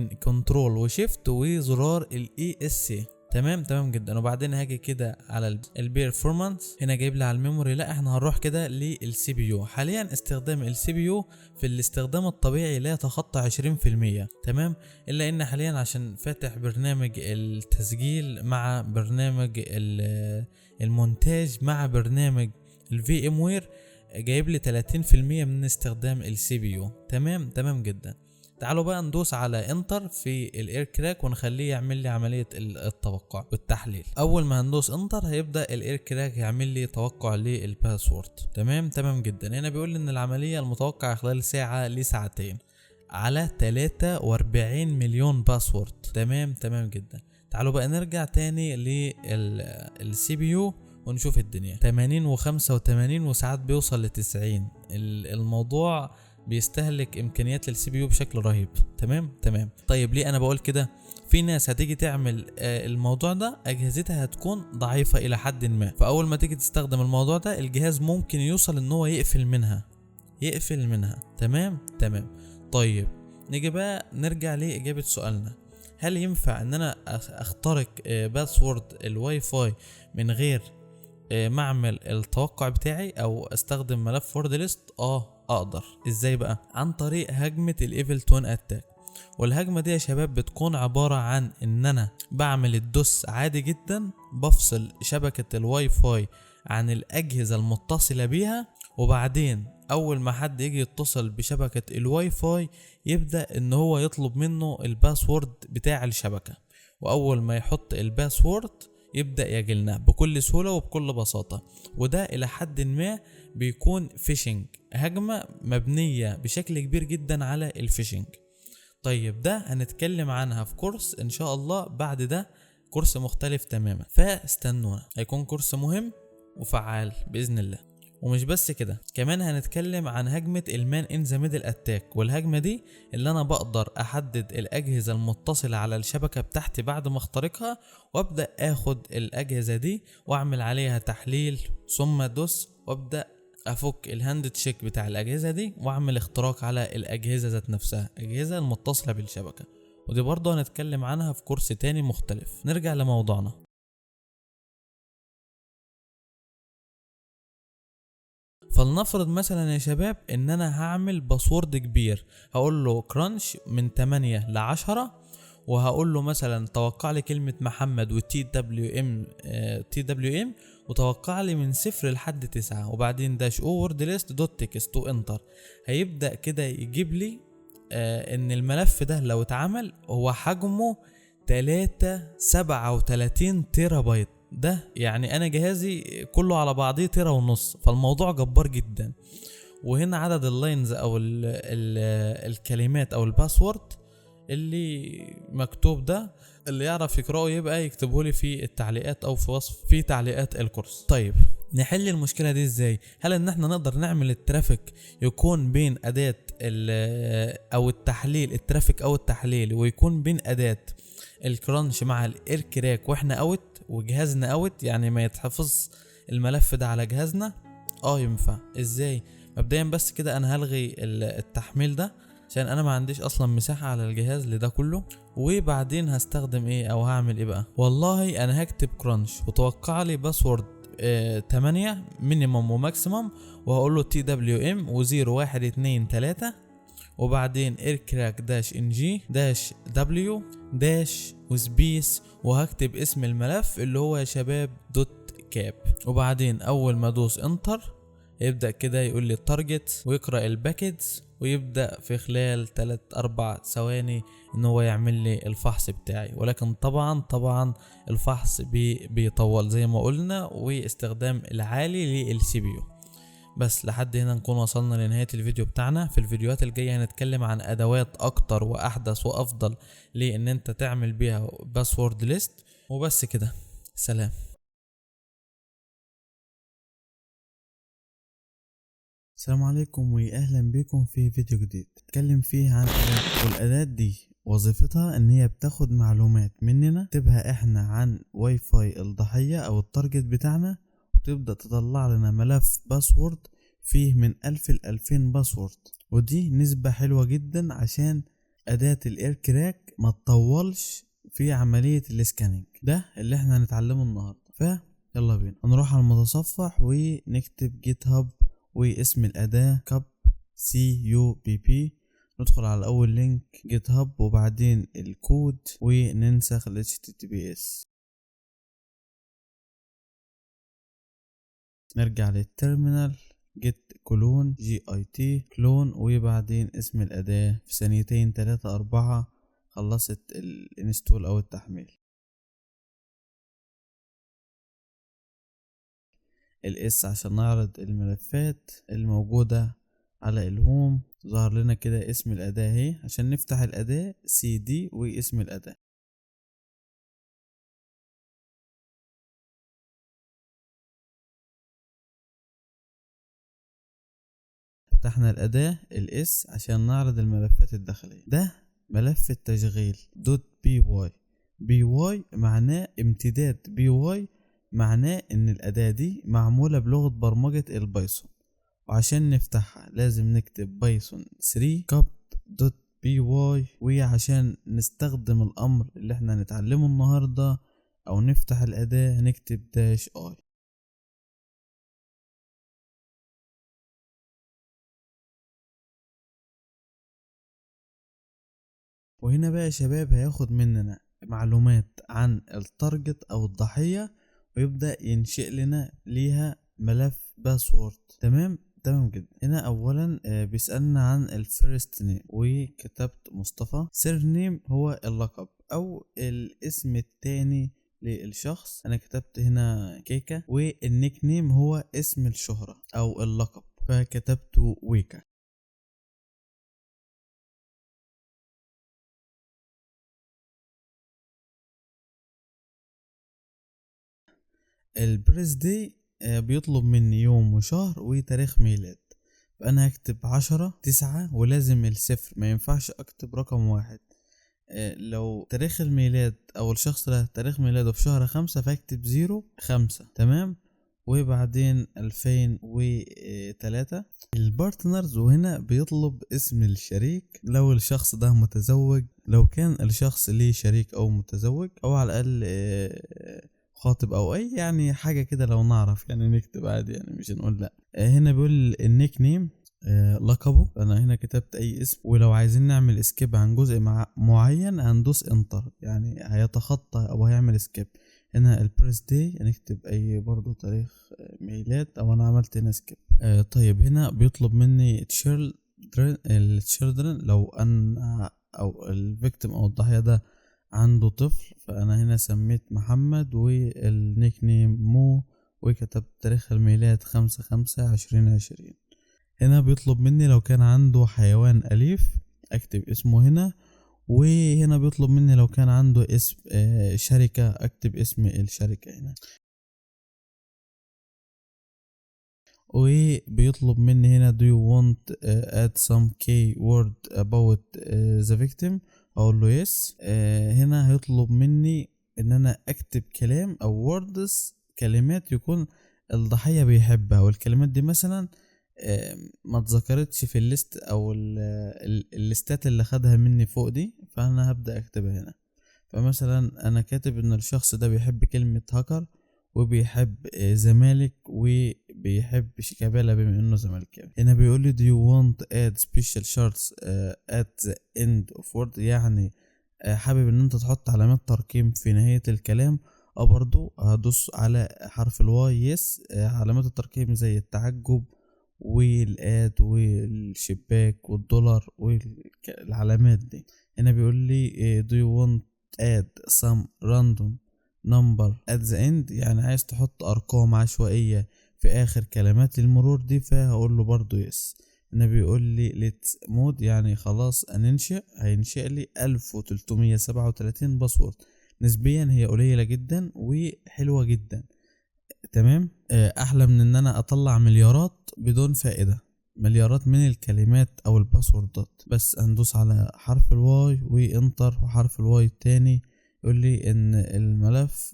كنترول وشيفت وزرار الاي اس سي. تمام جدا. وبعدين هاجي كده على البيرفورمانس، هنا جايب لي على الميموري، لا احنا هنروح كده للسي بي يو. حاليا استخدام السي بي يو في الاستخدام الطبيعي لا يتخطى 20%، تمام. الا ان حاليا عشان فاتح برنامج التسجيل مع برنامج المونتاج مع برنامج الفي ام وير، جايب لي 30% من استخدام السي بي يو. تمام جدا. تعالوا بقى ندوس على انتر في الاير كراك ونخليه يعمل لي عملية التوقع والتحليل. اول ما هندوس انتر هيبدأ الاير كراك يعمل لي توقع للباسورد. تمام جدا. هنا بيقول لي ان العملية المتوقعة خلال ساعة لساعتين على 43 مليون باسورد. تمام جدا. تعالوا بقى نرجع تاني للسي بي يو ونشوف الدنيا. 80 و85 وساعات بيوصل ل90. الموضوع بيستهلك امكانيات للسي بي يو بشكل رهيب. تمام. طيب ليه انا بقول كده؟ في ناس هتيجي تعمل الموضوع ده اجهزتها هتكون ضعيفة الى حد ما، فاول ما تيجي تستخدم الموضوع ده الجهاز ممكن يوصل ان هو يقفل منها. تمام. طيب نيجي بقى نرجع لاجابة سؤالنا، هل ينفع ان انا اخترق باسورد الواي فاي من غير ما اعمل التوقع بتاعي او استخدم ملف وورد ليست؟ اقدر. ازاي بقى؟ عن طريق هجمة الايفل توين اتاك. والهجمة دي يا شباب بتكون عبارة عن ان انا بعمل الدوس عادي جدا، بفصل شبكة الواي فاي عن الاجهزة المتصلة بيها، وبعدين اول ما حد يجي يتصل بشبكة الواي فاي يبدأ ان هو يطلب منه الباسورد بتاع الشبكة، واول ما يحط الباسورد يبدأ يجلنا بكل سهولة وبكل بساطة. وده إلى حد ما بيكون فيشنج، هجمة مبنية بشكل كبير جدا على الفيشنج. طيب ده هنتكلم عنها في كورس إن شاء الله بعد ده، كورس مختلف تماما، فاستنونا، هيكون كورس مهم وفعال بإذن الله. ومش بس كده، كمان هنتكلم عن هجمة المان ان ذا ميدل اتاك. والهجمة دي اللي انا بقدر احدد الاجهزة المتصلة على الشبكة بتاعتي بعد ما اخترقها، وابدأ اخد الاجهزة دي واعمل عليها تحليل ثم ادوس وابدأ افك الهاند تشيك بتاع الاجهزة دي واعمل اختراق على الاجهزة ذات نفسها، الاجهزة المتصلة بالشبكة. ودي برضه هنتكلم عنها في كورس تاني مختلف. نرجع لموضوعنا. فلنفرض مثلا يا شباب ان انا هعمل باسورد كبير، هقول له كرانش من 8 ل10، وهقول له مثلا توقع لي كلمة محمد والتي دبليو ام وتوقع لي من 0 لحد 9، وبعدين داش او وورد ليست دوت تكست وانتر. هيبدأ كده يجيب لي ان الملف ده لو اتعمل هو حجمه 37 تيرا بايت. ده يعني انا جهازي كله على بعضيه تيرا ونص، فالموضوع جبار جدا. وهنا عدد اللاينز او الكلمات او الباسورد اللي مكتوب ده، اللي يعرف يقرأه يبقى يكتبه لي في التعليقات او في تعليقات الكورس. طيب نحل المشكلة دي ازاي؟ هل ان احنا نقدر نعمل الترافيك يكون بين اداة او التحليل، الترافيك او التحليل، ويكون بين اداة الكرانش مع الاير كراك واحنا اوت وجهازنا اوت، يعني ما يتحفظ الملف ده على جهازنا؟ ينفع. ازاي؟ مبدئيا بس كده انا هلغي التحميل ده عشان انا ما عنديش اصلا مساحة على الجهاز لده كله. وبعدين هستخدم ايه او هعمل ايه بقى؟ والله انا هكتب كرانش وتوقع لي باسورد 8 مينيمم وماكسيمم، وهقول له TWM و0123، وبعدين ايركراك داش ان جي داش دبليو داش وسبيس، وهكتب اسم الملف اللي هو يا شباب دوت كاب. وبعدين اول ما ادوس انتر يبدأ كده يقول لي التارجت ويقرأ الباكيتس، ويبدأ في خلال 3-4 ثواني ان هو يعمل لي الفحص بتاعي. ولكن طبعا الفحص بيطول زي ما قلنا، واستخدام العالي للسي بي يو. بس لحد هنا نكون وصلنا لنهاية الفيديو بتاعنا. في الفيديوهات الجاية هنتكلم عن ادوات اكتر واحدث وافضل لان انت تعمل بيها باسورد ليست. وبس كده، سلام. السلام عليكم واهلا بكم في فيديو جديد اتكلم فيه عن أداة، والأداة دي وظيفتها ان هي بتاخد معلومات مننا تبقى احنا عن واي فاي الضحية او التارجت بتاعنا، وتبدأ تطلع لنا ملف باسورد فيه من 1000 ل 2000 باسورد. ودي نسبة حلوة جدا عشان أداة الاير كراك ما تطولش في عملية الاسكاننج. ده اللي احنا هنتعلمه النهاردة. يلا بينا نروح على المتصفح ونكتب جيت هاب واسم الأداة كاب CUBP. ندخل على أول لينك جيت هاب وبعدين الكود وننسخ ال HTTPS. نرجع للتيرمينال جيت كلون GIT كلون وبعدين اسم الأداة. في ثانيتين 3-4 خلصت الانستول أو التحميل. الاس عشان نعرض الملفات الموجودة على الهوم. ظهر لنا كده اسم الأداة اهي. عشان نفتح الأداة CD واسم الأداة. فتحنا الأداة الاس عشان نعرض الملفات الداخلية. ده ملف التشغيل .py. py معناه امتداد. py معناه ان الأداة دي معمولة بلغة برمجة البايثون، وعشان نفتحها لازم نكتب بايثون 3 cup.py. وعشان نستخدم الأمر اللي احنا هنتعلمه النهاردة او نفتح الأداة هنكتب -i. وهنا بقى يا شباب هياخد مننا معلومات عن التارجت او الضحية، ويبدأ ينشئ لنا ليها ملف باسورد. تمام جدا. هنا اولا بيسألنا عن الفيرست نيم، وكتبت مصطفى. سير نيم هو اللقب او الاسم التاني للشخص. انا كتبت هنا كيكا. والنيك نيم هو اسم الشهرة او اللقب، فكتبت ويكا. البريس دي بيطلب مني يوم وشهر وتاريخ ميلاد. فانا هكتب 10/9، ولازم الصفر، ما ينفعش اكتب رقم واحد. لو تاريخ الميلاد او الشخص ده تاريخ ميلاده في شهر 5 فاكتب 0/5. تمام. وبعدين 2003 البارتنرز. وهنا بيطلب اسم الشريك لو الشخص ده متزوج، لو كان الشخص ليه شريك او متزوج، او على الاقل خاطب او اي يعني حاجة كده لو نعرف يعني نكتب عادي يعني مش نقول لا. هنا بيقول النيك نيم لقبه. انا هنا كتبت اي اسم. ولو عايزين نعمل اسكيب عن جزء معين هندوس انتر، يعني هيتخطى او هيعمل اسكيب. هنا البريس دي هنكتب اي برضو تاريخ ميلاد، او انا عملت هنا سكيب. طيب هنا بيطلب مني التشيلدرن لو انا او الفيكتيم او الضحية ده عنده طفل. فانا هنا سميت محمد والنيك نيم مو، وكتبت تاريخ الميلاد 5/5/2020. هنا بيطلب مني لو كان عنده حيوان أليف اكتب اسمه هنا. وهنا بيطلب مني لو كان عنده اسم شركة اكتب اسم الشركة هنا. وبيطلب مني هنا do you want add some keyword about the victim. اقول له yes. هنا هيطلب مني ان انا اكتب كلام او words، كلمات يكون الضحية بيحبها. والكلمات دي مثلا ما اتذكرتش في الليست او الليستات اللي خدها مني فوق دي، فانا هبدأ اكتبها هنا. فمثلا انا كاتب ان الشخص ده بيحب كلمة هاكر، وبيحب زمالك، وبيحب شيكابالا بما انه زملكاوي. هنا بيقول لي do you want to add special charts at the end of word، يعني حابب ان انت تحط علامات ترقيم في نهاية الكلام. برضو هدوس على حرف الواي يس. علامات الترقيم زي التعجب والاد والشباك والدولار والعلامات دي. هنا بيقول لي do you want add some random number at the end، يعني عايز تحط ارقام عشوائية في اخر كلمات المرور دي، فهقول له برضو يس. هنا بيقول لي let's mode، يعني خلاص هينشئ لي 1337 باسورد. نسبيا هي قليلة جدا وحلوة جدا، تمام. احلى من ان انا اطلع مليارات بدون فائدة، مليارات من الكلمات او الباسوردات. بس هندوس على حرف الواي وانتر وحرف الواي التاني. يقول لي ان الملف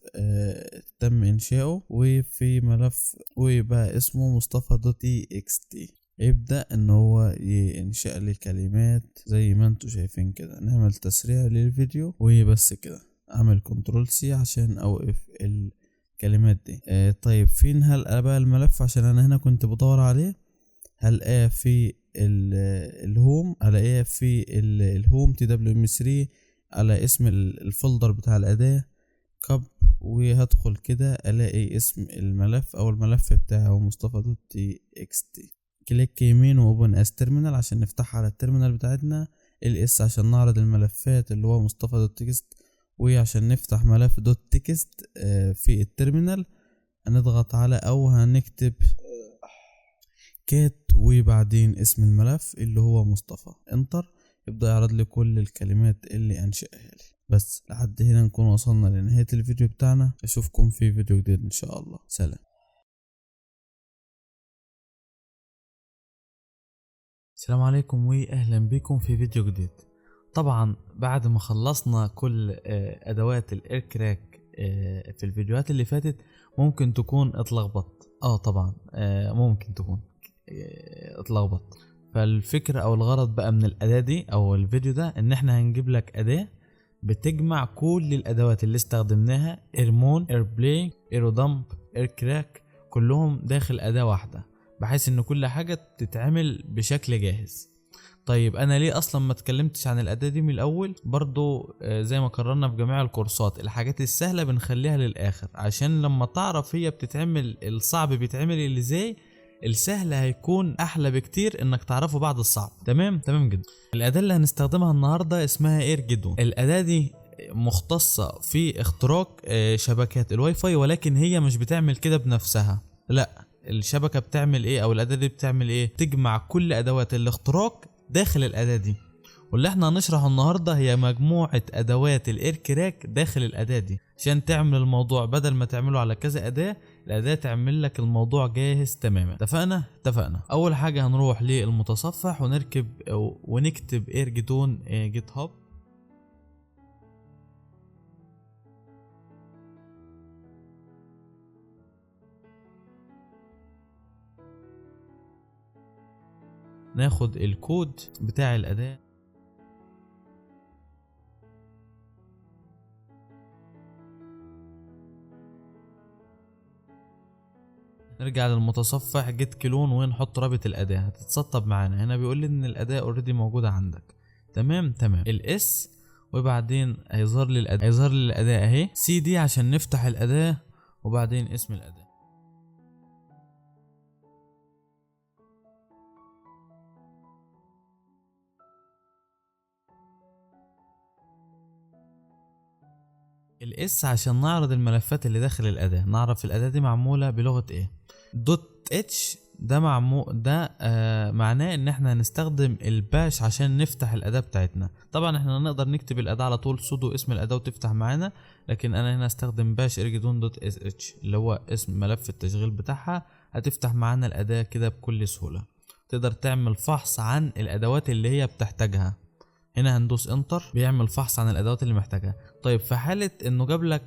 تم انشاؤه، وفي ملف ويبقى اسمه مصطفى دوت تي اكس تي. يبدأ ان هو ينشأ لي الكلمات زي ما انتوا شايفين كده. نعمل تسريع للفيديو وبس كده. اعمل كنترول سي عشان اوقف الكلمات دي. طيب فين هلقى بقى الملف؟ عشان انا هنا كنت بدور عليه. هلقاه في الهوم، هلاقيه في الهوم TWM3 على اسم الفولدر بتاع الأداة كاب، وهدخل كده الاقي اسم الملف او الملف بتاعه مصطفى دوت تي اكس تي. كليك يمين واوبن اس تيرمينال عشان نفتحها على التيرمينال بتاعتنا. الاس عشان نعرض الملفات اللي هو مصطفى دوت تكست، وعشان نفتح ملف دوت تكست في التيرمينال هنضغط على او هنكتب كات وبعدين اسم الملف اللي هو مصطفى، انتر. يبدأ يعرض لي كل الكلمات اللي انشأها لي. بس لحد هنا نكون وصلنا لنهاية الفيديو بتاعنا. اشوفكم في فيديو جديد ان شاء الله. سلام. السلام عليكم واهلا بكم في فيديو جديد. طبعا بعد ما خلصنا كل ادوات الايركراك في الفيديوهات اللي فاتت، ممكن تكون اتلخبطت. طبعا ممكن تكون اتلخبط. فالفكرة او الغرض بقى من الاداة دي او الفيديو ده ان احنا هنجيب لك اداة بتجمع كل الادوات اللي استخدمناها: ايرمون، ايربلاي، ايرودمب، ايركراك، كلهم داخل اداة واحدة، بحيث ان كل حاجة تتعمل بشكل جاهز. طيب انا ليه اصلا ما اتكلمتش عن الاداة دي من الاول؟ برضو زي ما قررنا في جميع الكورسات، الحاجات السهلة بنخليها للاخر، عشان لما تعرف هي بتتعمل الصعب بيتعمل ازاي، السهل هيكون احلى بكتير انك تعرفه بعد الصعب. تمام جدا. الاداة اللي هنستخدمها النهاردة اسمها ايرجيدون. الاداة دي مختصة في اختراق شبكات الواي فاي، ولكن هي مش بتعمل كده بنفسها، لا. الشبكة بتعمل ايه او الاداة دي بتعمل ايه؟ تجمع كل ادوات الاختراق داخل الاداة دي. واللي احنا هنشرحه النهاردة هي مجموعة ادوات الايركراك داخل الاداة دي، عشان تعمل الموضوع بدل ما تعمله على كذا اداة، الاداة تعمل لك الموضوع جاهز تماما. اتفقنا. اول حاجة هنروح للمتصفح ونكتب ايرجيدون جيت هاب. ناخد الكود بتاع الاداة، نرجع للمتصفح جيت كلون ونحط رابط الاداة هتتسطب معانا. هنا بيقول لي ان الاداة اوريدي موجودة عندك. تمام. الاس، وبعدين هيظهر لي الاداة اهي. سي دي عشان نفتح الاداة، وبعدين اسم الاداة. الاس عشان نعرض الملفات اللي داخل الاداة، نعرف الاداة دي معمولة بلغة ايه. دوت اتش ده معناه ان احنا هنستخدم الباش عشان نفتح الاداة بتاعتنا. طبعا احنا نقدر نكتب الاداة على طول سودو اسم الاداة وتفتح معانا، لكن انا هنا استخدم باش ارجدون دوت اس اتش اللي هو اسم ملف التشغيل بتاعها. هتفتح معانا الاداة كده بكل سهولة. تقدر تعمل فحص عن الادوات اللي هي بتحتاجها. هنا هندوس انتر، بيعمل فحص عن الادوات اللي محتاجها. طيب في حالة انه جاب لك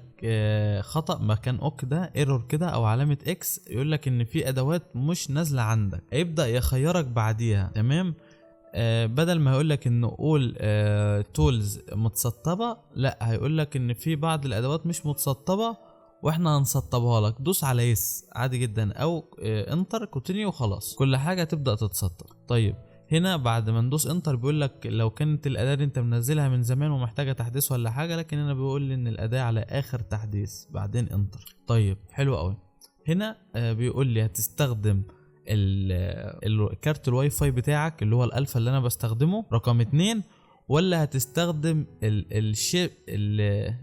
خطأ مكان اوك ده ايرور كده او علامة اكس، يقول لك ان في ادوات مش نازلة عندك، هيبدأ يخيرك بعديها. تمام. بدل ما هيقول لك انه قول تولز متسطبة، لا هيقول لك ان في بعض الادوات مش متسطبة واحنا هنسطبها لك. دوس على يس عادي جدا او انتر كونتينيو وخلاص كل حاجة تبدأ تتسطب. طيب هنا بعد ما ندوس انتر بيقول لك لو كانت الاداة دي انت منزلها من زمان ومحتاجة تحديث ولا حاجة، لكن هنا بيقول لي ان الاداة على اخر تحديث بعدين انتر. طيب حلو قوي. هنا بيقول لي هتستخدم الكارت الواي فاي بتاعك اللي هو الالفا اللي انا بستخدمه رقم 2، ولا هتستخدم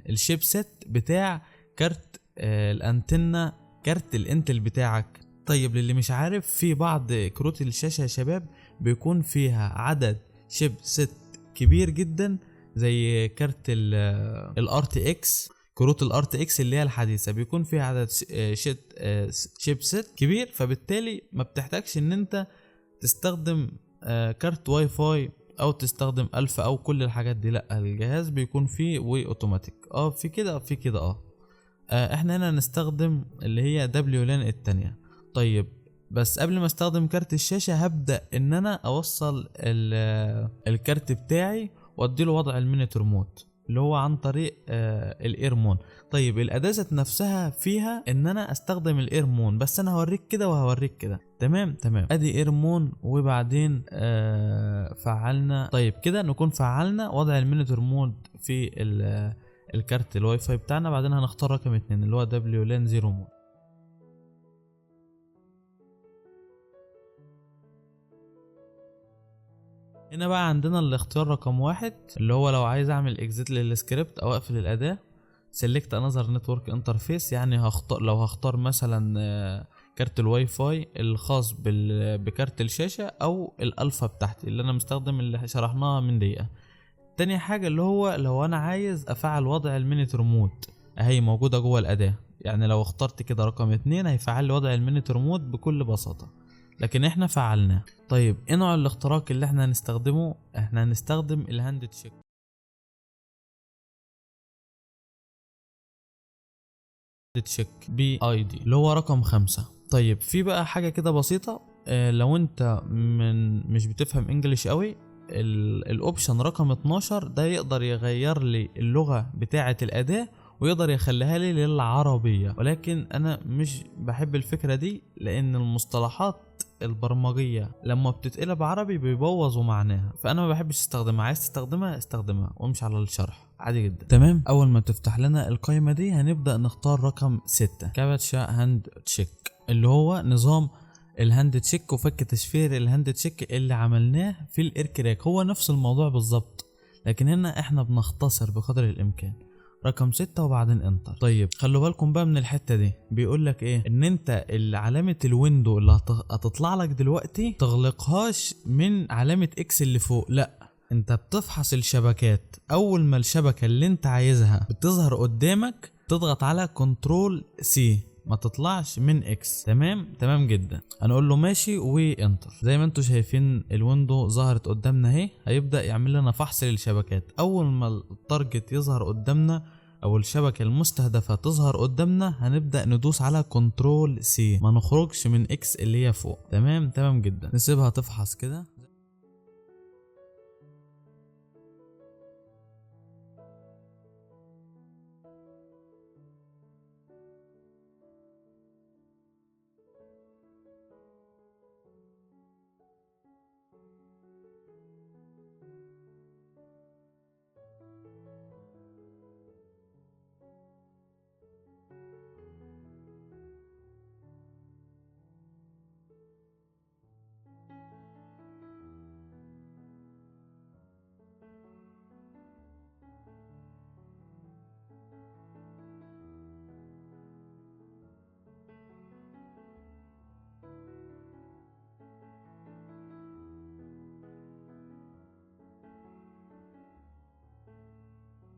الشيب سيت بتاع كارت الانتنة كارت الانتل بتاعك. طيب للي مش عارف، في بعض كروت الشاشة يا شباب بيكون فيها عدد شيب سيت كبير جدا زي كارت الار تي اكس. كروت الار تي اكس اللي هي الحديثه بيكون فيها عدد شيب سيت كبير، فبالتالي ما بتحتاجش ان انت تستخدم كارت واي فاي او تستخدم الفا او كل الحاجات دي. لا الجهاز بيكون فيه وي اوتوماتيك في كده في كده احنا هنا نستخدم اللي هي دبليو لان التانية. طيب بس قبل ما استخدم كارت الشاشة هبدأ ان انا اوصل الكارت بتاعي واديله وضع المينيت ريموت اللي هو عن طريق الايرمون. طيب الاداة ذات نفسها فيها ان انا استخدم الايرمون، بس انا هوريك كده وهوريك كده. تمام ادي ايرمون وبعدين فعلنا. طيب كده نكون فعلنا وضع المينيت ريموت في الكارت الواي فاي بتاعنا. بعدين هنختار رقم 2 اللي هو دبليو لان 0 مود. هنا بقى عندنا الاختيار رقم 1 اللي هو لو عايز اعمل اكزيت للسكريبت او اقفل الاداة، سيلكت انذر نتورك انترفيس. يعني هختار مثلا كارت الواي فاي الخاص بكارت الشاشة او الالفا بتاعتي اللي انا مستخدم اللي شرحناها من دقيقة. تاني حاجة اللي هو لو انا عايز افعل وضع المينيت ريموت اهي موجودة جوه الاداة. يعني لو اخترت كده رقم 2 هيفعل لي وضع المينيت ريموت بكل بساطة، لكن احنا فعلناه. طيب ايه نوع الاختراق اللي احنا هنستخدمه؟ احنا هنستخدم الهاند تشيك بي اي دي اللي هو رقم 5. طيب في بقى حاجة كده بسيطة، لو انت مش بتفهم انجليش قوي، الاوبشن رقم 12 ده يقدر يغير لي اللغة بتاعة الاداة ويقدر يخليها لي للعربية، ولكن انا مش بحب الفكرة دي لان المصطلحات البرمجية لما بتتقلب عربي بيبوظوا معناها، فانا ما بحبش استخدمها. عايز استخدمها وامشي على الشرح عادي جدا. تمام. اول ما تفتح لنا القائمة دي هنبدأ نختار رقم 6 كابتشا هاند تشيك اللي هو نظام الهاند تشيك وفك تشفير الهاند تشيك اللي عملناه في الايركراك. هو نفس الموضوع بالظبط، لكن هنا احنا بنختصر بقدر الامكان. رقم 6 وبعدين انتر. طيب خلوا بالكم بقى من الحتة دي، بيقول لك ايه؟ ان انت علامة الويندو اللي هتطلع لك دلوقتي تغلقهاش من علامة اكس اللي فوق، لا انت بتفحص الشبكات. اول ما الشبكة اللي انت عايزها بتظهر قدامك تضغط على كنترول سي، ما تطلعش من اكس. تمام جدا. هنقول له ماشي وانتر. زي ما انتم شايفين الويندو ظهرت قدامنا اهي، هيبدأ يعمل لنا فحص للشبكات. اول ما التارجت يظهر قدامنا او الشبكة المستهدفة تظهر قدامنا هنبدأ ندوس على كنترول سي، ما نخرجش من اكس اللي هي فوق. تمام جدا. نسيبها تفحص كده.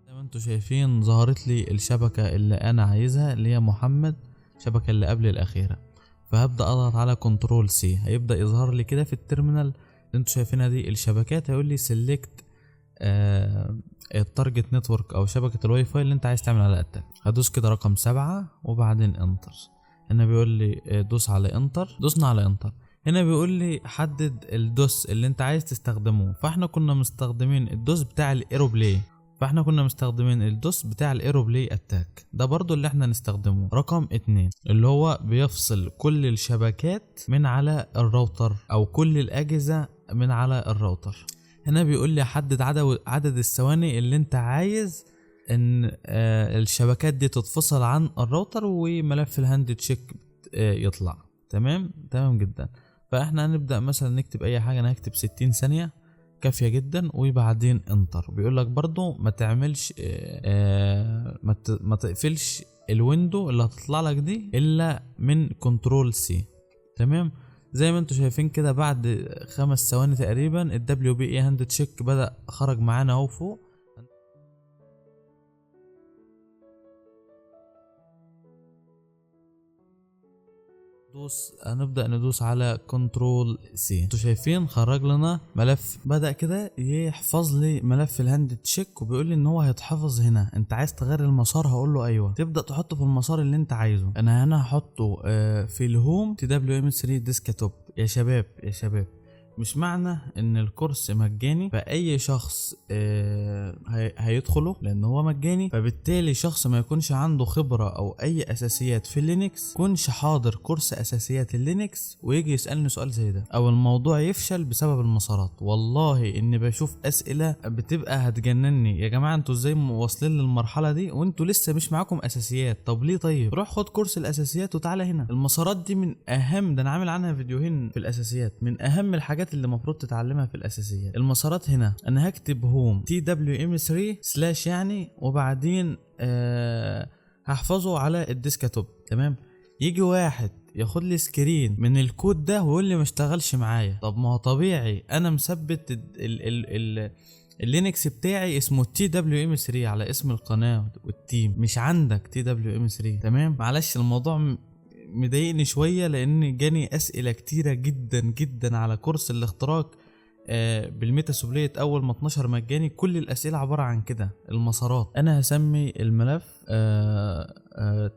زي ما انتوا شايفين ظهرت لي الشبكة اللي انا عايزها اللي هي محمد، الشبكة اللي قبل الاخيرة. فهبدأ اضغط على كنترول سي، هيبدأ يظهر لي كده في التيرمينال اللي انتوا شايفينها دي الشبكات. هيقول لي سيلكت التارجت نتورك او شبكة الواي فاي اللي انت عايز تعمل على اتاك. هدوس كده رقم 7 وبعدين انتر. هنا بيقول لي دوس على انتر، دوسنا على انتر. هنا بيقول لي حدد الدوس اللي انت عايز تستخدمه، فاحنا كنا مستخدمين الدوس بتاع الايروبلاي، فاحنا كنا مستخدمين الدوس بتاع الايروبلاي اتاك ده برضو اللي احنا نستخدمه. رقم 2 اللي هو بيفصل كل الشبكات من على الراوتر او كل الاجهزة من على الراوتر. هنا بيقول لي حدد عدد الثواني اللي انت عايز ان الشبكات دي تتفصل عن الراوتر وملف الهاند تشيك يطلع. تمام جدا. فاحنا هنبدأ مثلا نكتب اي حاجة، انا هكتب 60 ثانية كافية جدا وبعدين انتر. بيقول لك برضو ما تعملش ما تقفلش الويندو اللي هتطلع لك دي الا من كنترول سي. تمام. زي ما انتم شايفين كده بعد 5 ثواني تقريبا ال WPA هاند تشيك بدأ خرج معانا اهو فوق. هنبدأ ندوس على كنترول سي. انتوا شايفين خرج لنا ملف، بدأ كده يحفظ لي ملف الهاند تشيك وبيقول لي ان هو هيتحفظ هنا. انت عايز تغير المسار؟ هقول له ايوه. تبدأ تحطه في المسار اللي انت عايزه. انا هنا هحطه في الهوم TWM3 ديسكتوب. يا شباب مش معنى ان الكورس مجاني فاي شخص هيدخله لان هو مجاني، فبالتالي شخص ما يكونش عنده خبرة او اي اساسيات في اللينكس يكونش حاضر كورس اساسيات اللينكس ويجي يسألني سؤال زي ده، او الموضوع يفشل بسبب المسارات. والله اني بشوف اسئلة بتبقى هتجنني. يا جماعة انتوا ازاي واصلين للمرحلة دي وانتوا لسه مش معاكم اساسيات؟ طب ليه؟ طيب روح خد كورس الاساسيات وتعالى هنا. المسارات دي من اهم، ده انا عامل عنها فيديوهين في الاساسيات، من اهم الحاجات اللي المفروض تتعلمها في الاساسيات. المسارات هنا انا هكتب هوم TWM3 يعني وبعدين هحفظه على الديسكتوب. تمام. يجي واحد ياخد لي سكرين من الكود ده ويقول لي ما اشتغلش معايا. طب ما هو طبيعي انا مثبت اللينكس بتاعي اسمه TWM3 على اسم القناة والتيم، مش عندك TWM3. تمام. معلش الموضوع مضايقني شوية لان جاني اسئلة كتيرة جدا على كورس الاختراق بالميتا سوبليت اول ما 12 مجاني. كل الاسئلة عبارة عن كده المسارات. انا هسمي الملف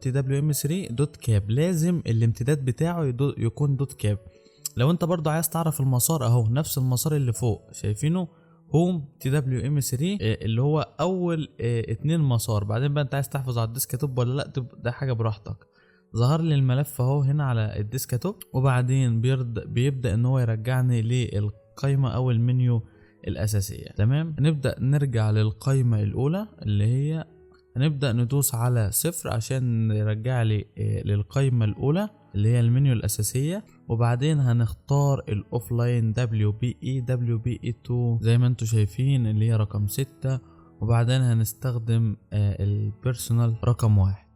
TWM3.cap. لازم الامتداد بتاعه يكون .cap. لو انت برضو عايز تعرف المسار اهو نفس المسار اللي فوق شايفينه هوم TWM3 اللي هو اول 2 مسار. بعدين بقى انت عايز تحفظ على الديسكتوب ولا لا ده حاجة براحتك. ظهر لي الملف اهو هنا على الديسكتوب وبعدين بيبدأ ان هو يرجعني للقائمة او المنيو الاساسية. تمام. نبدأ نرجع للقائمة الاولى اللي هي هنبدأ ندوس على 0 عشان يرجع لي للقائمة الاولى اللي هي المنيو الاساسية. وبعدين هنختار الاوفلاين WPE2 زي ما انتم شايفين اللي هي رقم 6. وبعدين هنستخدم البيرسونال رقم 1.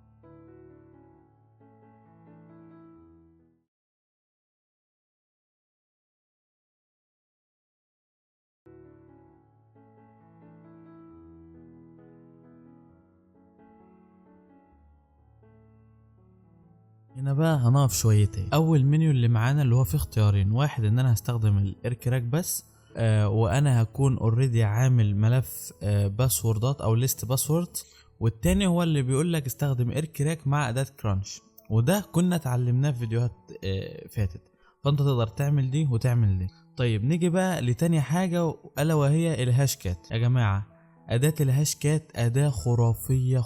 هنا بقى هنقف شويتين. اول منيو اللي معانا اللي هو فيه اختيارين، واحد ان انا هستخدم الايركراك بس وانا هكون اوريدي عامل ملف باسوردات او ليست باسورد، والتاني هو اللي بيقول لك استخدم ايركراك مع اداة كرانش، وده كنا اتعلمناه في فيديوهات فاتت. فانت تقدر تعمل دي وتعمل دي. طيب نيجي بقى لتاني حاجة الا وهي الهاشكات. يا جماعة أداة الهاشكات أداة خرافية.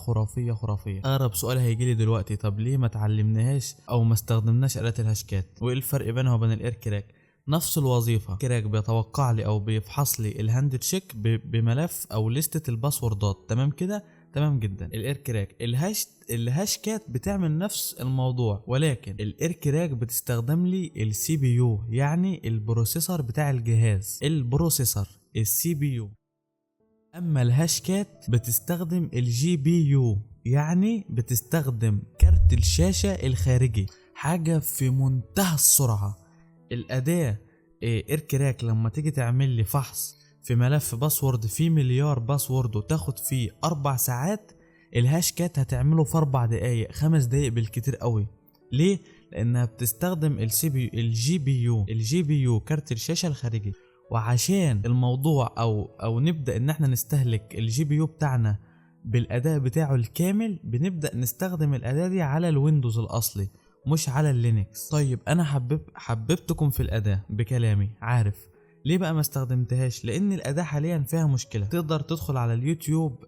أغرب سؤال هيجيلي دلوقتي، طب ليه ما تعلمناهاش أو ما استخدمناش أداة الهاشكات؟ وإيه الفرق بينها وبين الإيركراك؟ نفس الوظيفة. كراك بيتوقع لي أو بيفحص لي الهاند تشيك بملف أو لستة الباسوردات. تمام كده؟ تمام جدا. الإيركراك الهاشكات بتعمل نفس الموضوع، ولكن الإيركراك بتستخدم لي CPU يعني البروسيسور بتاع الجهاز. CPU. اما الهاشكات بتستخدم GPU يعني بتستخدم كارت الشاشة الخارجي. حاجة في منتهى السرعة. الاداة ايركراك لما تيجي تعمل لي فحص في ملف باسورد فيه مليار باسورد وتاخد فيه 4 ساعات، الهاشكات هتعمله في 4 دقايق 5 دقايق بالكتير قوي. ليه؟ لانها بتستخدم الجي بي يو كارت الشاشة الخارجي. وعشان الموضوع او نبدا ان احنا نستهلك الجي بي يو بتاعنا بالاداء بتاعه الكامل، بنبدا نستخدم الاداة دي على الويندوز الاصلي مش على اللينكس. طيب انا حببتكم في الاداة بكلامي، عارف ليه بقى ما استخدمتهاش؟ لان الاداة حاليا فيها مشكلة. تقدر تدخل على اليوتيوب،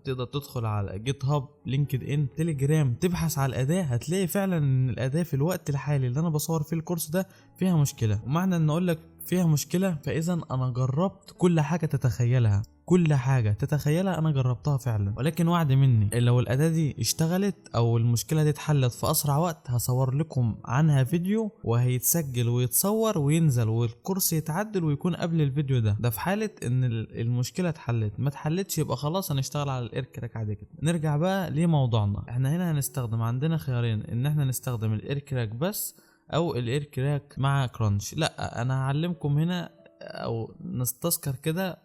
تقدر تدخل على جيت هاب، لينكد ان، تليجرام، تبحث على الاداة، هتلاقي فعلا ان الاداة في الوقت الحالي اللي انا بصور فيه الكورس ده فيها مشكلة. ومعنى ان اقول لك فيها مشكلة، فاذا انا جربت كل حاجة تتخيلها، كل حاجة تتخيلها انا جربتها فعلا. ولكن وعد مني لو الاداة دي اشتغلت او المشكلة دي اتحلت في اسرع وقت، هصور لكم عنها فيديو وهيتسجل ويتصور وينزل والكورس يتعدل ويكون قبل الفيديو ده في حالة ان المشكلة اتحلت. ما اتحلتش يبقى خلاص هنشتغل على الايركراك عادي كده. نرجع بقى لموضوعنا. احنا هنا هنستخدم، عندنا خيارين، ان احنا نستخدم الايركراك بس او الايركراك مع كرانش. لا انا هعلمكم هنا او نستذكر كده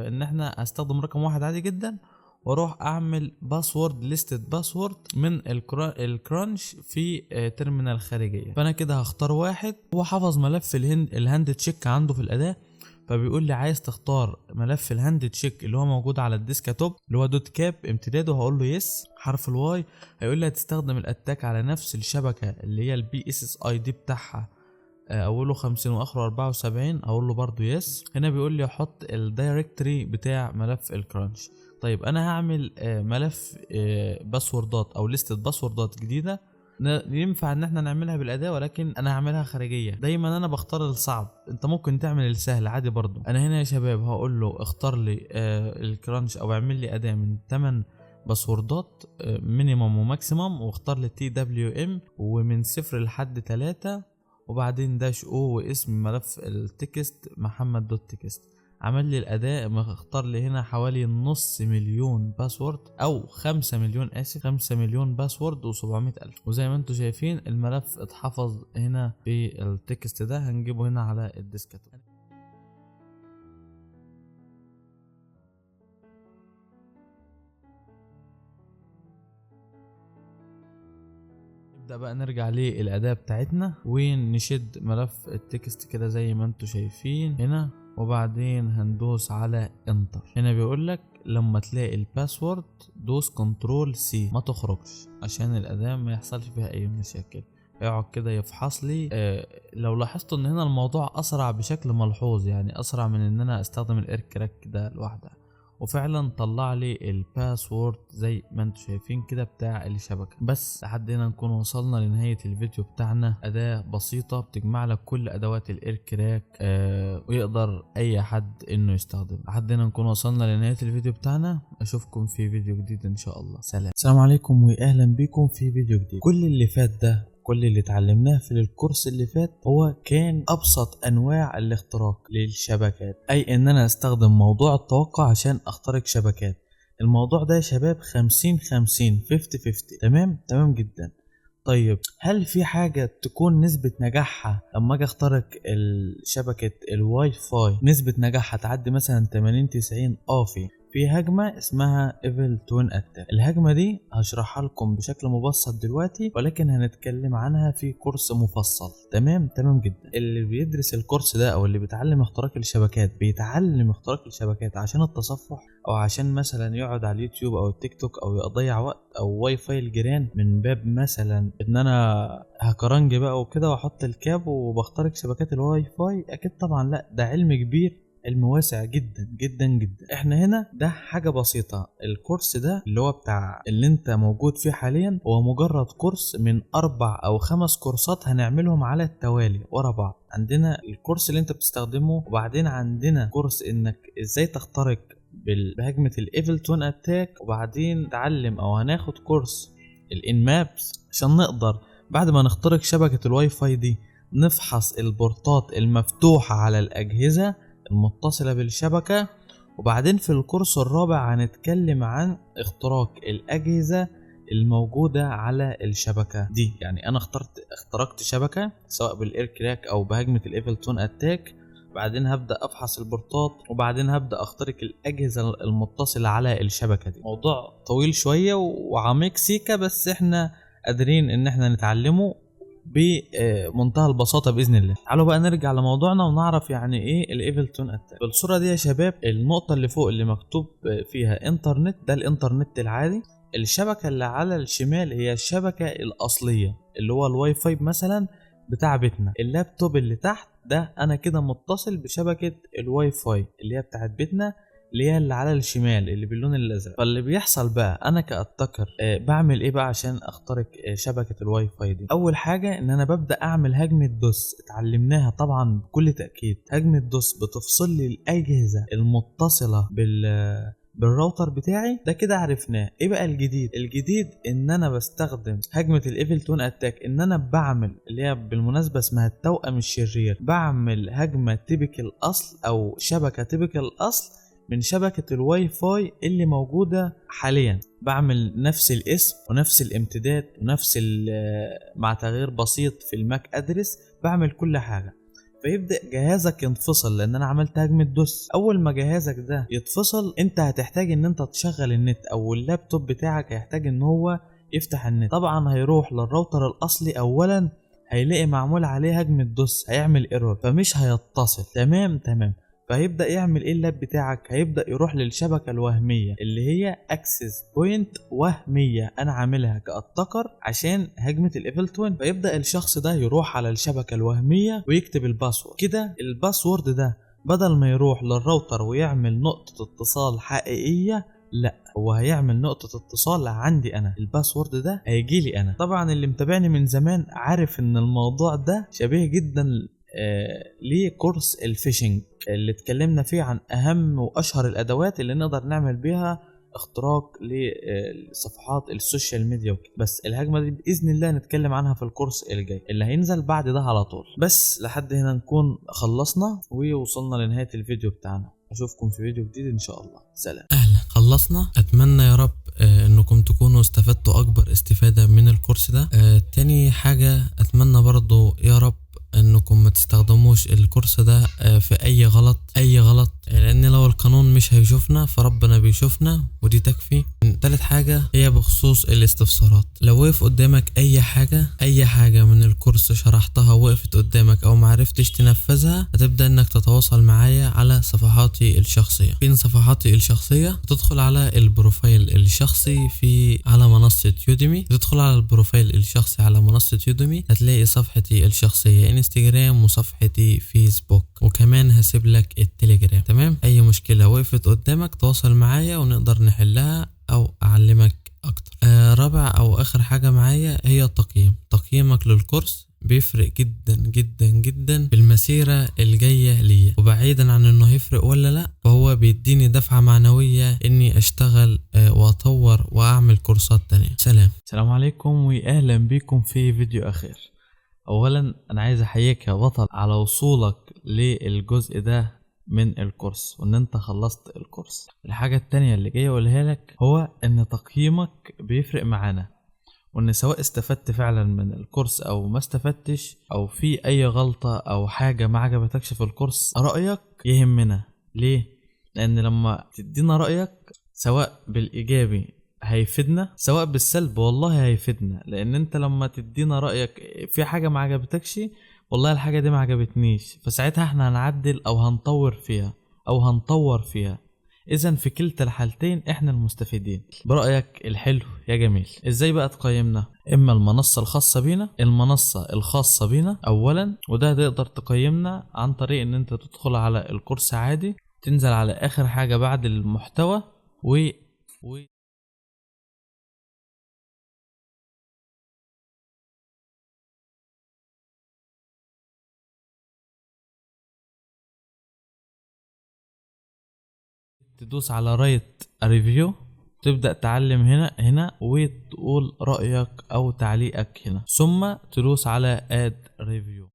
ان احنا هستخدم رقم واحد عادي جدا، واروح اعمل باسورد ليستد باسورد من الكرانش في تيرمينال خارجيه. فانا كده هختار واحد. هو حفظ ملف الهاند تشيك عنده في الاداه، فبيقول لي عايز تختار ملف الهاند تشيك اللي هو موجود على الديسكتوب اللي هو دوت كاب امتداده، هقول له يس. حرف الواي هيقول لي هتستخدم الاتاك على نفس الشبكه اللي هي البي اس اس اي دي بتاعها اوله 50 واخره 74، اقول له برضو يس. هنا بيقول لي احط الدايركتوري بتاع ملف الكرانش. طيب انا هعمل ملف باسوردات او لستة باسوردات جديده. ينفع ان احنا نعملها بالاداه، ولكن انا هعملها خارجيه. دايما انا بختار الصعب، انت ممكن تعمل السهل عادي برضو. انا هنا يا شباب هقول له اختار لي الكرانش او اعمل لي اداه من 8 باسوردات مينيمم وماكسيمم، واختار لي تي دبليو ام ومن 0 لحد 3، وبعدين داش او واسم ملف التكست محمد دوت تكست. عمل لي الاداء، اختار لي هنا حوالي نص مليون باسورد او 5 مليون، اسف 5 مليون باسورد و700 الف. وزي ما انتم شايفين الملف اتحفظ هنا في التكست ده. هنجيبه هنا على الديسكتوب. نبدأ بقى نرجع للأداة بتاعتنا ونشد ملف التكست كده زي ما انتم شايفين هنا، وبعدين هندوس على انتر. هنا بيقول لك لما تلاقي الباسورد دوس كنترول سي، ما تخرجش عشان الأداة ما يحصلش فيها أي مشاكل. يقعد كده يفحص لي. لو لاحظتوا ان هنا الموضوع أسرع بشكل ملحوظ، يعني أسرع من ان انا استخدم الايركراك ده لوحده، وفعلا طلع لي الباسورد زي ما انتم شايفين كده بتاع الشبكه. بس لحد هنا نكون وصلنا لنهايه الفيديو بتاعنا. اداه بسيطه بتجمع لك كل ادوات الايركراك ويقدر اي حد انه يستخدم. لحد هنا نكون وصلنا لنهايه الفيديو بتاعنا. اشوفكم في فيديو جديد ان شاء الله. سلام. السلام عليكم واهلا بكم في فيديو جديد. كل اللي فات ده، كل اللي اتعلمناه في الكورس اللي فات هو كان ابسط انواع الاختراق للشبكات، اي ان انا استخدم موضوع التوقع عشان اخترق شبكات. الموضوع ده يا شباب 50-50 50-50. تمام جدا. طيب هل في حاجة تكون نسبة نجاحها لما اجي اخترق شبكة الواي فاي نسبة نجاحها تعدي مثلا 80-90؟ في هجمة اسمها ايفل توين اتاك. الهجمة دي هشرحها لكم بشكل مبسط دلوقتي، ولكن هنتكلم عنها في كورس مفصل. تمام جدا. اللي بيدرس الكورس ده او اللي بيتعلم اختراق الشبكات بيتعلم اختراق الشبكات عشان التصفح، او عشان مثلا يقعد على اليوتيوب او التيك توك او يضيع وقت، او واي فاي الجيران، من باب مثلا ان انا هكرنج بقى وكده واحط الكاب وبخترق شبكات الواي فاي؟ اكيد طبعا لا، ده علم كبير، علم واسع جدا جدا جدا. احنا هنا ده حاجة بسيطة. الكورس ده اللي هو بتاع اللي انت موجود فيه حاليا هو مجرد كورس من 4 أو 5 كورسات هنعملهم على التوالي ورا بعض. عندنا الكورس اللي انت بتستخدمه، وبعدين عندنا كورس انك ازاي تخترق بهجمة الايفل توين اتاك، وبعدين تعلم او هناخد كورس الان مابس عشان نقدر بعد ما نخترق شبكة الواي فاي دي نفحص البورتات المفتوحة على الأجهزة المتصلة بالشبكة. وبعدين في الكورس الرابع هنتكلم عن اختراق الأجهزة الموجودة على الشبكة دي. يعني أنا اخترقت شبكة سواء بالإيركراك أو بهجمة الإيفل توين أتاك، بعدين هبدأ أفحص البورتات، وبعدين هبدأ أخترق الأجهزة المتصلة على الشبكة دي. موضوع طويل شوية وعميق سيكا، بس احنا قادرين ان احنا نتعلمه بمنتهى البساطه باذن الله. تعالوا بقى نرجع لموضوعنا ونعرف يعني ايه الايفل تون اتاك. بالصوره دي يا شباب النقطه اللي فوق اللي مكتوب فيها انترنت ده الانترنت العادي، الشبكه اللي على الشمال هي الشبكه الاصليه اللي هو الواي فاي مثلا بتاع بيتنا. اللابتوب اللي تحت ده انا كده متصل بشبكه الواي فاي اللي هي بتاعت بيتنا، اللي هي اللي على الشمال اللي باللون الازرق. فاللي بيحصل بقى انا كاتكر بعمل ايه بقى عشان اخترق شبكه الواي فاي دي؟ اول حاجه ان انا ببدا اعمل هجمه دوس، اتعلمناها طبعا بكل تاكيد. هجمه دوس بتفصل لي الاجهزه المتصله بالراوتر بتاعي ده، كده عرفناه. ايه بقى الجديد؟ الجديد ان انا بستخدم هجمه الايفل تون اتاك، ان انا بعمل اللي هي بالمناسبه اسمها التوأم الشرير، بعمل هجمه تبك الاصل او شبكه تبك الاصل من شبكة الواي فاي اللي موجودة حاليا. بعمل نفس الاسم ونفس الامتداد ونفس مع تغيير بسيط في الماك ادرس، بعمل كل حاجة. فيبدأ جهازك ينفصل لان انا عملت هجمة دوس. اول ما جهازك ده يتفصل انت هتحتاج ان انت تشغل النت، او اللابتوب بتاعك هيحتاج ان هو يفتح النت. طبعا هيروح للراوتر الاصلي اولا، هيلاقي معمول عليه هجمة دوس، هيعمل ايرور فمش هيتصل. تمام. فهيبدأ يعمل ايه اللاب بتاعك؟ هيبدأ يروح للشبكة الوهمية اللي هي اكسس بوينت وهمية انا عاملها كأتكر عشان هجمة الايفل توين. فيبدأ الشخص ده يروح على الشبكة الوهمية ويكتب الباسورد. كده الباسورد ده بدل ما يروح للراوتر ويعمل نقطة اتصال حقيقية، لا هو هيعمل نقطة اتصال عندي انا. الباسورد ده هيجي لي انا. طبعا اللي متابعني من زمان عارف ان الموضوع ده شبيه جدا لكورس الفيشنج اللي اتكلمنا فيه عن اهم واشهر الادوات اللي نقدر نعمل بيها اختراق لصفحات السوشيال ميديا وكده. بس الهجمه دي باذن الله نتكلم عنها في الكورس الجاي اللي هينزل بعد ده على طول. بس لحد هنا نكون خلصنا ووصلنا لنهايه الفيديو بتاعنا. اشوفكم في فيديو جديد ان شاء الله. سلام. اهلا، خلصنا. اتمنى يا رب انكم تكونوا استفدتوا اكبر استفادة من الكورس ده. تاني حاجة اتمنى برضو يا رب انكم ما تستخدموش الكورس ده في اي غلط، لان لو القانون مش هيشوفنا فربنا بيشوفنا ودي تكفي. تالت حاجة هي بخصوص الاستفسارات. لو وقف قدامك اي حاجة من الكورس شرحتها وقفت قدامك او معرفتش تنفذها، هتبدأ انك تتواصل معايا على صفحاتي الشخصية. فين صفحاتي الشخصية؟ تدخل على البروفايل الشخصي على منصة يوديمي. تدخل على البروفايل الشخصي على منصة يوديمي هتلاقي صفحتي الشخصية انستجرام وصفحتي فيسبوك، وكمان هسيب لك التليجرام. تمام؟ اي مشكلة وقفت قدامك تواصل معايا ونقدر نحلها او اعلمك اكتر. رابع او اخر حاجة معايا هي تقييمك للكورس بيفرق جدا جدا جدا في المسيرة الجاية ليا، وبعيدا عن انه هيفرق ولا لا فهو بيديني دفعة معنوية اني اشتغل واطور واعمل كورسات تانية. سلام. السلام عليكم واهلا بكم في فيديو اخير. اولا انا عايز احييك يا بطل على وصولك للجزء ده من الكورس وان انت خلصت الكورس. الحاجة التانية اللي جاي اقولها لك هو ان تقييمك بيفرق معانا، وان سواء استفدت فعلا من الكورس او ما استفدتش او في اي غلطة او حاجة ما عجبتكش في الكورس، رأيك يهمنا. ليه؟ لان لما تدينا رأيك سواء بالايجابي هيفيدنا سواء بالسلب والله هيفيدنا. لان انت لما تدينا رأيك في حاجة ما عجبتكش، والله الحاجة دي ما عجبتنيش، فساعتها احنا هنعدل او هنطور فيها. اذا في كلتا الحالتين احنا المستفيدين برأيك الحلو يا جميل. ازاي بقى تقيمنا؟ اما المنصة الخاصة بينا اولا، وده تقدر تقيمنا عن طريق ان انت تدخل على الكورس عادي، تنزل على اخر حاجة بعد المحتوى و تدوس على رايت ريفيو، تبدأ تعلم هنا وتقول رأيك او تعليقك هنا، ثم تدوس على اد ريفيو.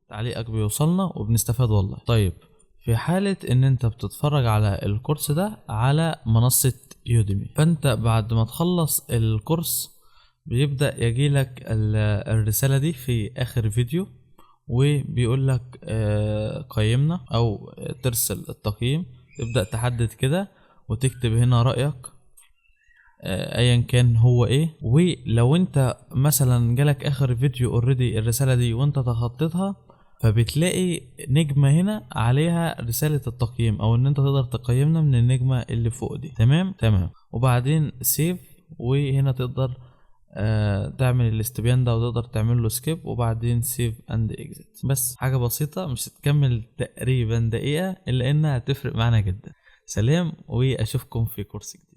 تعليقك بيوصلنا وبنستفاد والله. طيب في حالة ان انت بتتفرج على الكورس ده على منصة يوديمي، فانت بعد ما تخلص الكورس بيبدأ يجيلك الرسالة دي في اخر فيديو، وبيقول لك قيمنا او ترسل التقييم. تبدأ تحدد كده وتكتب هنا رأيك ايا كان هو ايه. ولو انت مثلا جالك اخر فيديو اوريدي الرسالة دي وانت تخطيتها، فبتلاقي نجمة هنا عليها رسالة التقييم او ان انت تقدر تقيمنا من النجمة اللي فوق دي. تمام. وبعدين سيف، وهنا تقدر تعمل الاستبيان ده وتقدر تعمل له سكيب، وبعدين سيف اند اكزيت. بس حاجة بسيطة مش هتكمل تقريبا دقيقة الا انها هتفرق معنا جدا. سلام، واشوفكم في كورس جديد.